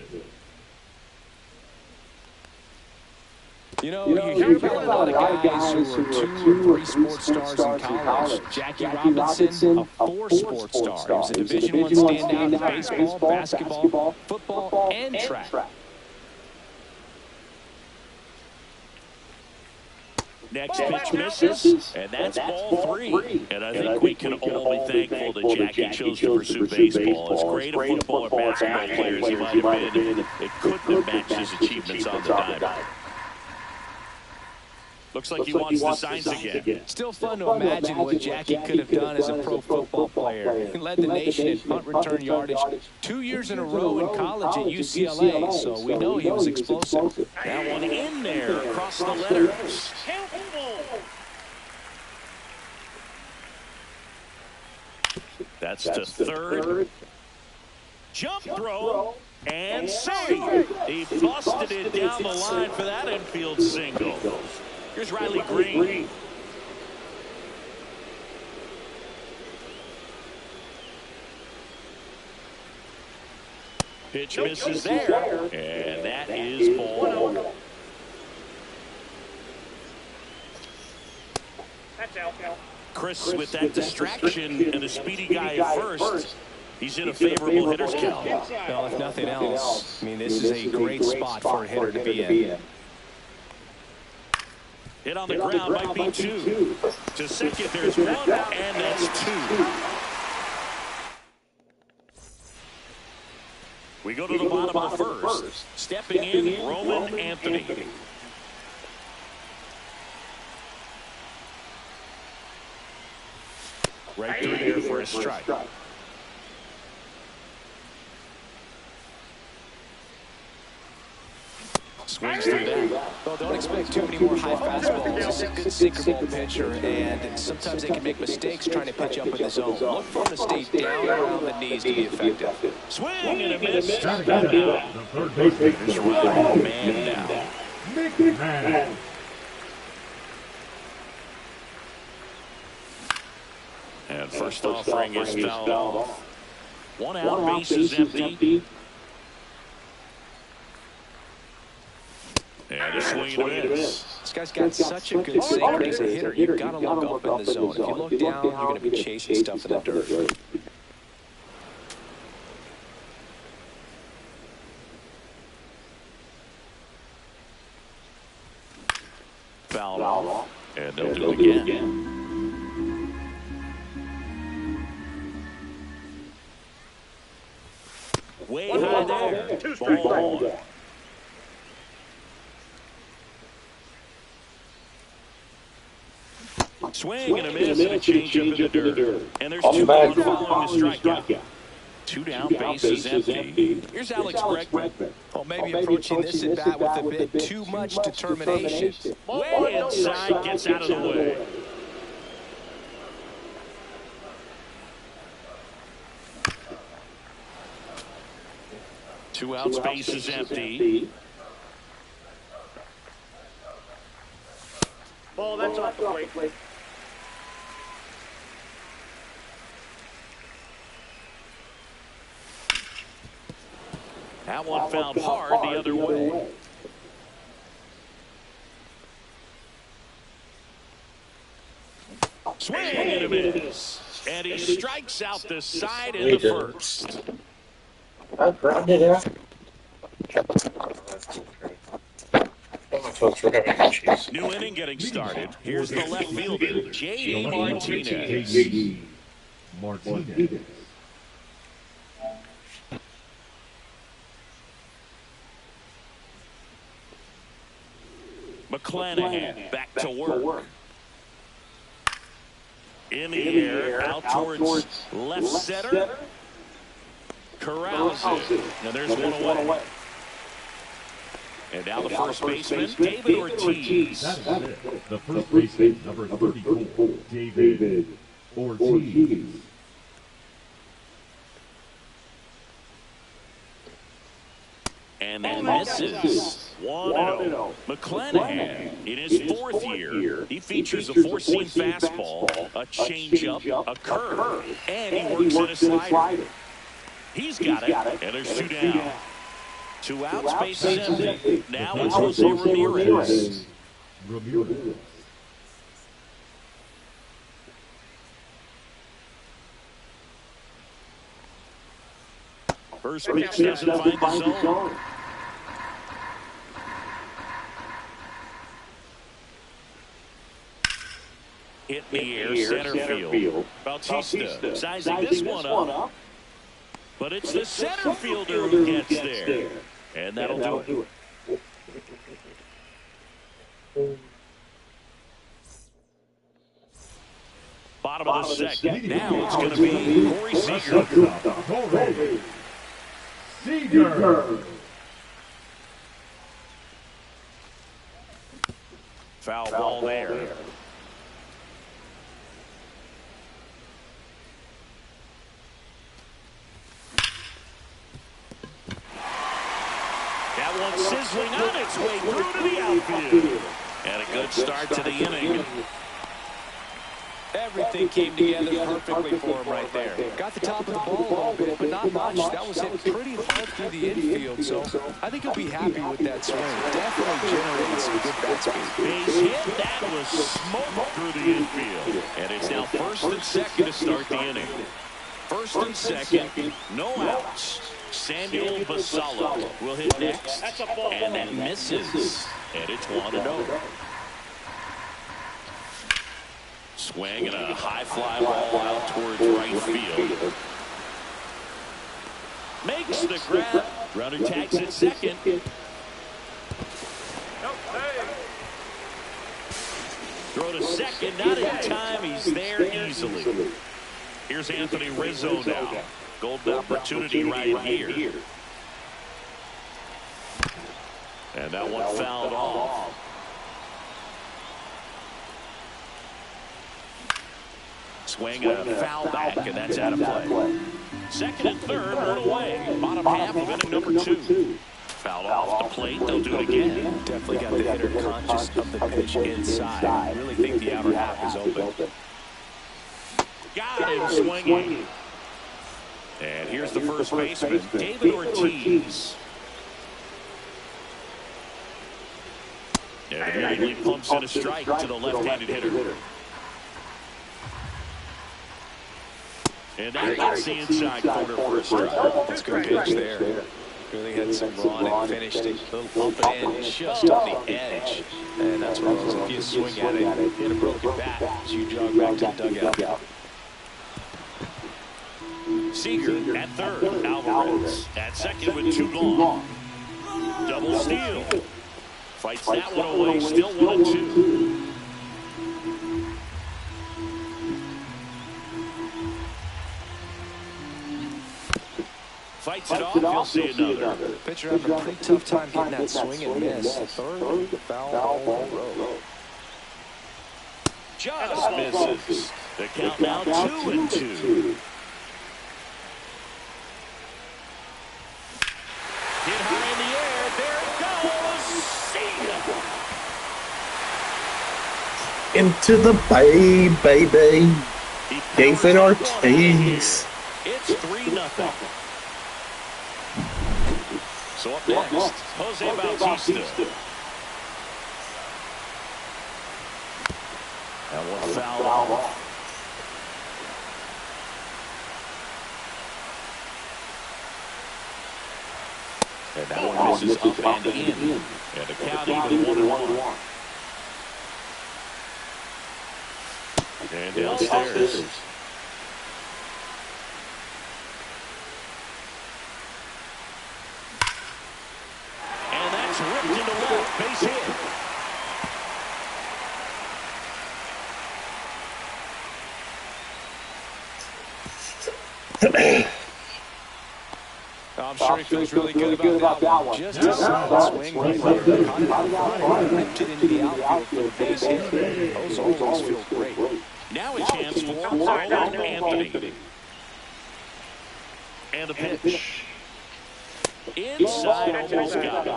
[SPEAKER 6] You know, you hear about a lot of guys who are 2 or 3 sports stars in college. Jackie Robinson, a 4 sports star. He was a Division I standout in baseball, basketball, football, and track.
[SPEAKER 3] Next pitch misses, and that's ball 3. And I think we can all be thankful that Jackie chose to pursue baseball. As great a football or basketball player as he might have been, it couldn't have matched his achievements on the diamond. Looks like he wants the signs again.
[SPEAKER 6] Still fun to imagine what Jackie could have done as a pro football player. He led the nation in punt return yardage 2 years in a row in college at UCLA, so we know he was explosive.
[SPEAKER 3] That one in there across the letters. That's to third. Jump throw and save. He busted it down the line for that infield single. Here's Riley Green. Pitch misses there, and that is ball.
[SPEAKER 4] That's out.
[SPEAKER 3] Chris with that distraction and a speedy guy at first. He's in a favorable hitter's count.
[SPEAKER 6] Well, if nothing else, I mean, this is a great spot for a hitter to be in.
[SPEAKER 3] Hit on the ground might be 2. To second, there's 1, and that's 2. We go to the bottom of the first. Stepping in, Roman Anthony. Right through here for a strike. Swings through that.
[SPEAKER 6] Well, don't expect too many more high fastballs. He's a good sinker ball pitcher, and sometimes they can make mistakes trying to pitch up in the zone. Look for him to stay down around the knees to be effective.
[SPEAKER 3] Swing and a miss.
[SPEAKER 2] The third baseman
[SPEAKER 3] There's one man now.
[SPEAKER 2] McMahon.
[SPEAKER 3] And first offering is fouled off. 1 out, base is empty. And a swing and a miss.
[SPEAKER 6] This guy's got such a good sinker as a hitter. You've got to look up in the zone. If you look down, you're going to be chasing stuff in the dirt.
[SPEAKER 3] Fouled off. And they'll do it again. Way high there.
[SPEAKER 4] 2 strikes.
[SPEAKER 3] Ball 1. Swing and a miss and a change up in the dirt. And there's 2 gone following the strikeout. 2 down, base is empty. Here's Alex Bregman.
[SPEAKER 6] Well, maybe approaching this at bat with a bit too much determination.
[SPEAKER 3] Way inside, gets out of the way. Two outs, base is empty.
[SPEAKER 4] Ball, that's off the plate.
[SPEAKER 3] That one fouled hard the other way. Swing and a miss. And he strikes out the side in the first.
[SPEAKER 5] I grabbed it out.
[SPEAKER 3] New inning getting started. Here's the left fielder, J.D. Martinez.
[SPEAKER 2] J.D. Martinez.
[SPEAKER 3] McClanahan back to work. In the air, out towards left center. Corrals it. Now there's one away. And now the first baseman, David Ortiz.
[SPEAKER 2] That is it. The first baseman, number 34, David Ortiz.
[SPEAKER 3] And that misses. 1-0. McClanahan, in his fourth year, he features a four-seam fastball, a changeup, a curve, and he works in a slider. He's got it, and there's two down. Two outs, base is empty. Now it's Jose Ramirez. First pitch doesn't find the zone. Hit in the air, center field. Bautista sizing this one up. But it's the center fielder who gets there. And that'll do it. Bottom of the second. Now it's going to be Corey Seager.
[SPEAKER 2] Seager.
[SPEAKER 3] Foul ball there. That one sizzling on its way through to the outfield. And a good start to the inning.
[SPEAKER 6] Everything came together perfectly for him right there. Got the top of the ball a little bit, but not much. That was hit pretty hard through the infield, so I think he'll be happy with that swing. Definitely generated some good bat speed.
[SPEAKER 3] Base hit. That was smoked through the infield. And it's now first and second to start the inning. First and second, no outs. Samuel Basallo will hit next, and that misses. And it's 1-0. Swing and a high fly ball out towards right field. Makes the grab. Runner tags at second. Throw to second, not in time. He's there easily. Here's Anthony Rizzo now. Golden opportunity right here. And that one fouled off. Swing and a foul back, and that's out of play. Second and third, one away. Bottom half of inning number 2. Fouled off the plate. They'll do it again.
[SPEAKER 6] Definitely got the hitter conscious of the pitch inside. I really think the outer half is open.
[SPEAKER 3] Got him swinging. And here's the first baseman, David Ortiz. And immediately pumps in a strike to the left-handed hitter. And that gets the inside corner for a strike.
[SPEAKER 6] That's a good pitch there. Really had some run and finished it. A little bump it in just on the edge. And that's what it was. If you swing at it, hit a broken bat as you jog back to the dugout.
[SPEAKER 3] Seager at third. Alvarez at second with 2 gone. Double steal. Fights that one away. Still 1-2. Fights it off, he'll see another.
[SPEAKER 6] Pitcher having a pretty tough time getting that swing and miss. Third foul ball in a row.
[SPEAKER 3] Just misses. The count now 2-2. Hit high in the air. There it goes. See ya.
[SPEAKER 5] Into the bay, baby. David Ortiz.
[SPEAKER 3] It's 3-0. So up next, Jose Bautista. And one foul off. And that one misses up and in. And the count even 1-1. And downstairs. And that's ripped into left. Base hit.
[SPEAKER 6] I'm sure he feels really good about that one. Just a solid swing right there. Caught it out front, ripped it into the outfield for the base hit. Those always feel great.
[SPEAKER 3] Now a chance for Roland Anthony. And the pitch. Inside, almost got it.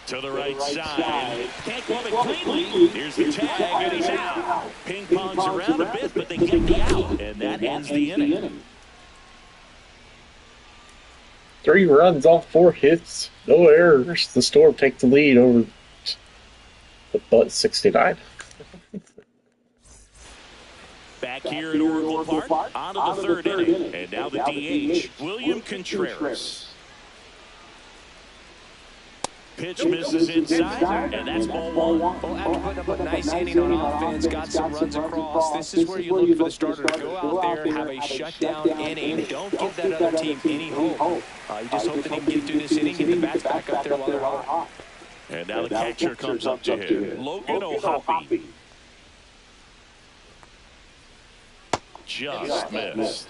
[SPEAKER 3] To the right side. Can't glove it cleanly. Here's the tag, and he's out. Ping pongs around a bit, but they get the out. And that ends the inning.
[SPEAKER 5] 3 runs off 4 hits, no errors. The Storm take the lead over the Butt 69.
[SPEAKER 3] Back here at Oracle Park, on to the third inning. And now the DH, William Contreras. Pitch misses inside, and that's ball 1.
[SPEAKER 6] Well, after putting up a nice inning on offense, got some runs across, this is where you look for the starter to go out there, have a shutdown inning. Don't give that other team any hope. You just hope that he can get through this inning, get the bats back up there while they're hot.
[SPEAKER 3] And now the catcher comes up to him, Logan O'Hoppe. Just missed.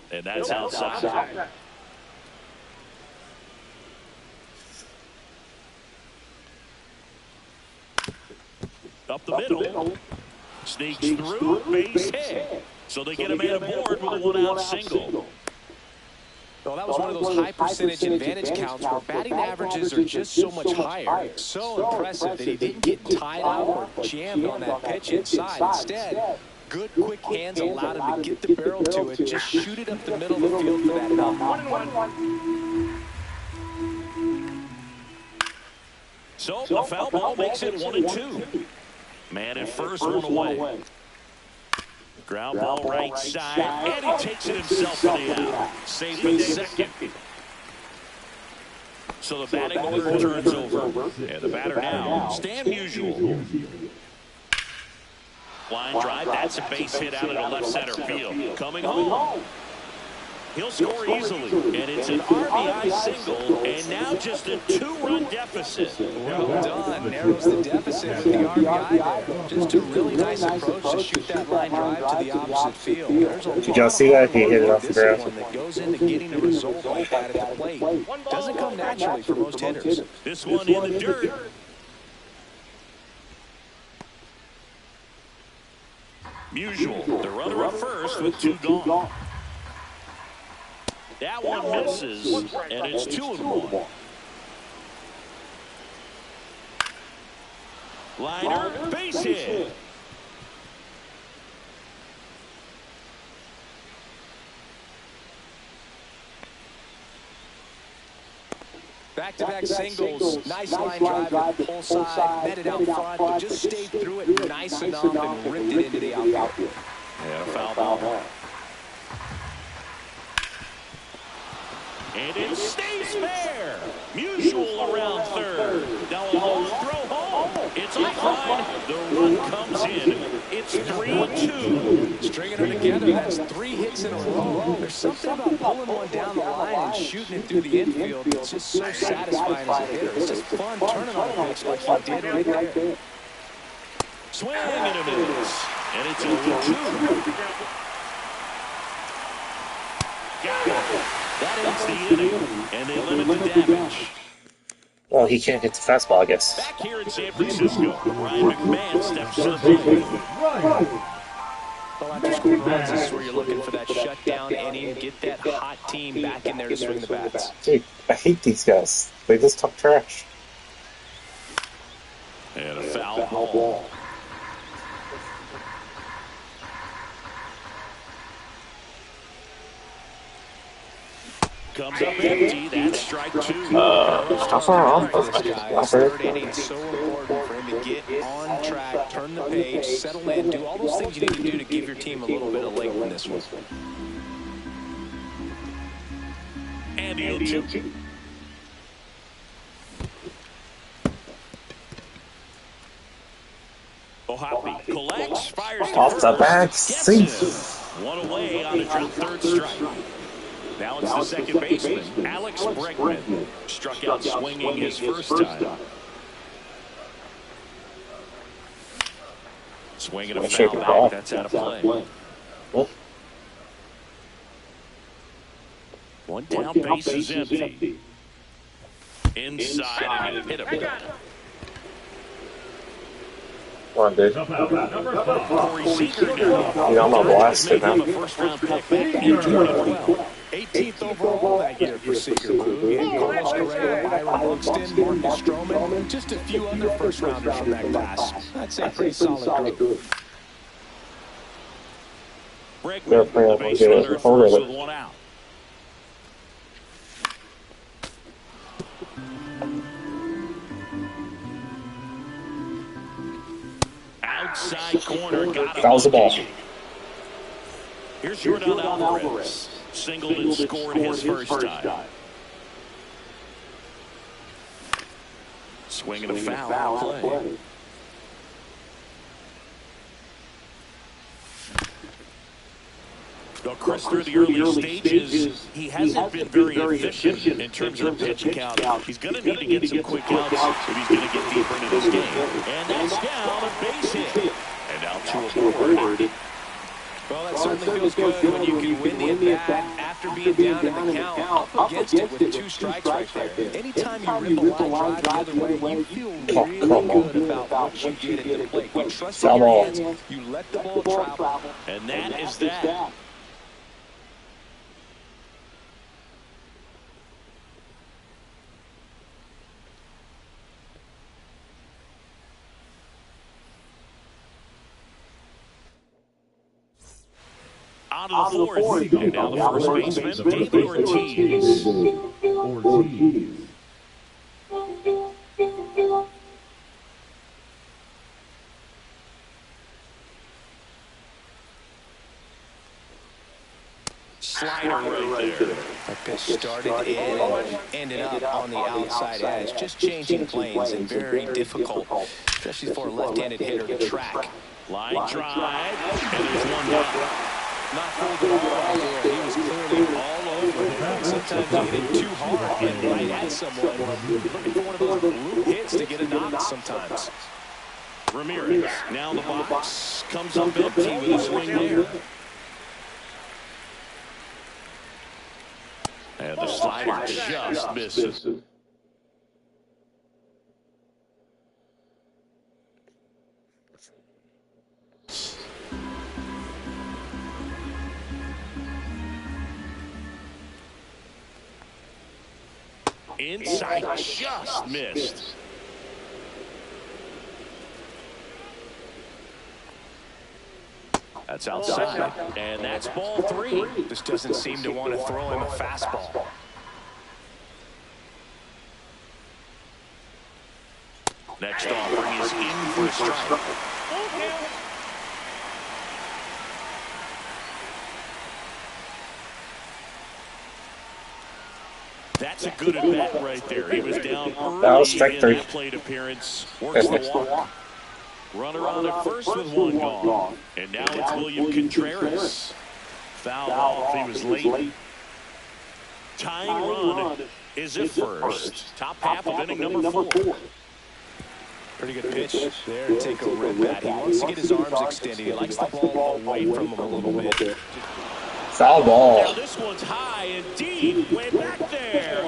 [SPEAKER 3] And that's outside. Up the middle. Sneaks through, base hit. So they get a man aboard with a 1-out single.
[SPEAKER 6] Well, that was one of those high percentage advantage counts where batting averages are just so much higher. It's so impressive that he didn't get tied up or jammed on that pitch inside. Instead, good quick hands allowed him to get the barrel to it, just shoot it up the middle of the field for that out.
[SPEAKER 4] 1-1.
[SPEAKER 3] So a foul ball makes it 1-2. Man at first, one away. Ground ball right side, and he takes it himself for the out. Safe in second. So the batting order turns over. And the batter now, Stan Musial. Line drive, that's a base hit out into left center field. Coming home. He'll score easily, and it's an RBI single, and now just a 2-run deficit.
[SPEAKER 6] Well done. Narrows the deficit with the RBI there. Just a really nice approach to shoot that line drive to the opposite field.
[SPEAKER 5] Did y'all see that? He hit it off the ground.
[SPEAKER 6] One that goes into getting a result like that at the plate doesn't come naturally for most hitters.
[SPEAKER 3] This one in the dirt. Musial, the runner at first with 2 gone. That one misses, and it's 2-1. Liner, base hit.
[SPEAKER 6] Back-to-back singles, nice line drive to the pull side, met it out front, but just stayed through it nice enough and ripped it into the outfield.
[SPEAKER 3] And a foul ball. And it stays fair. Musial around third. Now a long throw home. It's offline. The run comes in. It's 3-2.
[SPEAKER 6] Stringing them together, that's 3 hits in a row. There's something about pulling one down the line and shooting it through the infield. It's just so satisfying as a hitter. It's just fun turning on a pitch like he did right there.
[SPEAKER 3] Swing and a miss. And it's 0-2. Got it. That That ends the inning, and they limit the damage.
[SPEAKER 5] Well, he can't hit the fastball, I guess.
[SPEAKER 3] Back here in San Francisco, Ryan McMahon steps to the plate.
[SPEAKER 6] Well, after scoring runs, this is where you're looking for that shutdown inning. Get that hot team back in there to swing the bats.
[SPEAKER 5] Dude, I hate these guys. They just talk trash.
[SPEAKER 3] And a foul ball. Comes up empty. That's strike two.
[SPEAKER 5] How far off was
[SPEAKER 6] This third inning is so important for him to get on track, turn the page, settle in, do all those things you need to do to give your team a little bit of length in this one.
[SPEAKER 3] And he'll two. O'Hoppe collects, fires to
[SPEAKER 5] off the
[SPEAKER 3] first,
[SPEAKER 5] back,
[SPEAKER 3] gets
[SPEAKER 5] sink.
[SPEAKER 3] him. One away on a drop third strike. Now it's the second baseman, Alex Bregman. Struck out swinging his first time. Swinging a foul back, that's out of play. One down, base is empty. Inside and hit him.
[SPEAKER 5] Come on, dude.
[SPEAKER 3] Corey Seager now.
[SPEAKER 5] You almost blasted
[SPEAKER 3] Made him
[SPEAKER 5] him.
[SPEAKER 3] a first-round pick back in 2012.
[SPEAKER 6] 18th overall that year for Seager. Carlos Correa, Byron Buxton, Marcus Stroman, just a few other first-rounders from that class. I'd say pretty solid group.
[SPEAKER 3] Bregman, the base runner at first with one out. Outside corner, got him.
[SPEAKER 5] Fouls the ball.
[SPEAKER 3] Here's Jordan Alvarez. Singled and scored his first time. Swinging a foul play. Though Chris, through the early stages, he hasn't been very efficient in terms of the pitch count. He's going to need to get some quick outs if he's going to get deeper into this game. And that's down, a base hit. And out to a board.
[SPEAKER 6] Well, that certainly feels good when you can win the at-bat after being down in the count, up against it with 2 strikes right there. Anytime you rip a line drive the other way, you feel really good about what you did at the plate. You trust in your hands, you let the ball travel.
[SPEAKER 3] And that is that. On to the fourth, and now the first baseman, David Ortiz. Slider right there.
[SPEAKER 6] That pitch started in and ended up on the outside edge. Just changing planes and very difficult, especially for a left-handed hitter to track.
[SPEAKER 3] Line drive, and there's one down.
[SPEAKER 6] Not fooled at all right there. He was clearly all over it. Sometimes you hit it too hard and right at someone. You're looking for one of those blue hits to get a knock sometimes.
[SPEAKER 3] Ramirez now in the box. Comes up empty with a swing there. And the slider just misses. Inside, just missed. That's outside, and that's ball 3.
[SPEAKER 6] Just doesn't seem to want to throw him a fastball.
[SPEAKER 3] Next offering is in for a strike. That's a good at-bat right there. He was down early in that plate appearance. Works the walk. Runner on at first with one gone. And now it's William Contreras. Foul off. He was late. Tying run is at first. Top half of inning number 4.
[SPEAKER 6] Pretty good pitch there to take a rip at. He wants to get his arms extended. He likes the ball away from him a little bit.
[SPEAKER 5] Foul ball.
[SPEAKER 3] Now this one's high and deep, way back there.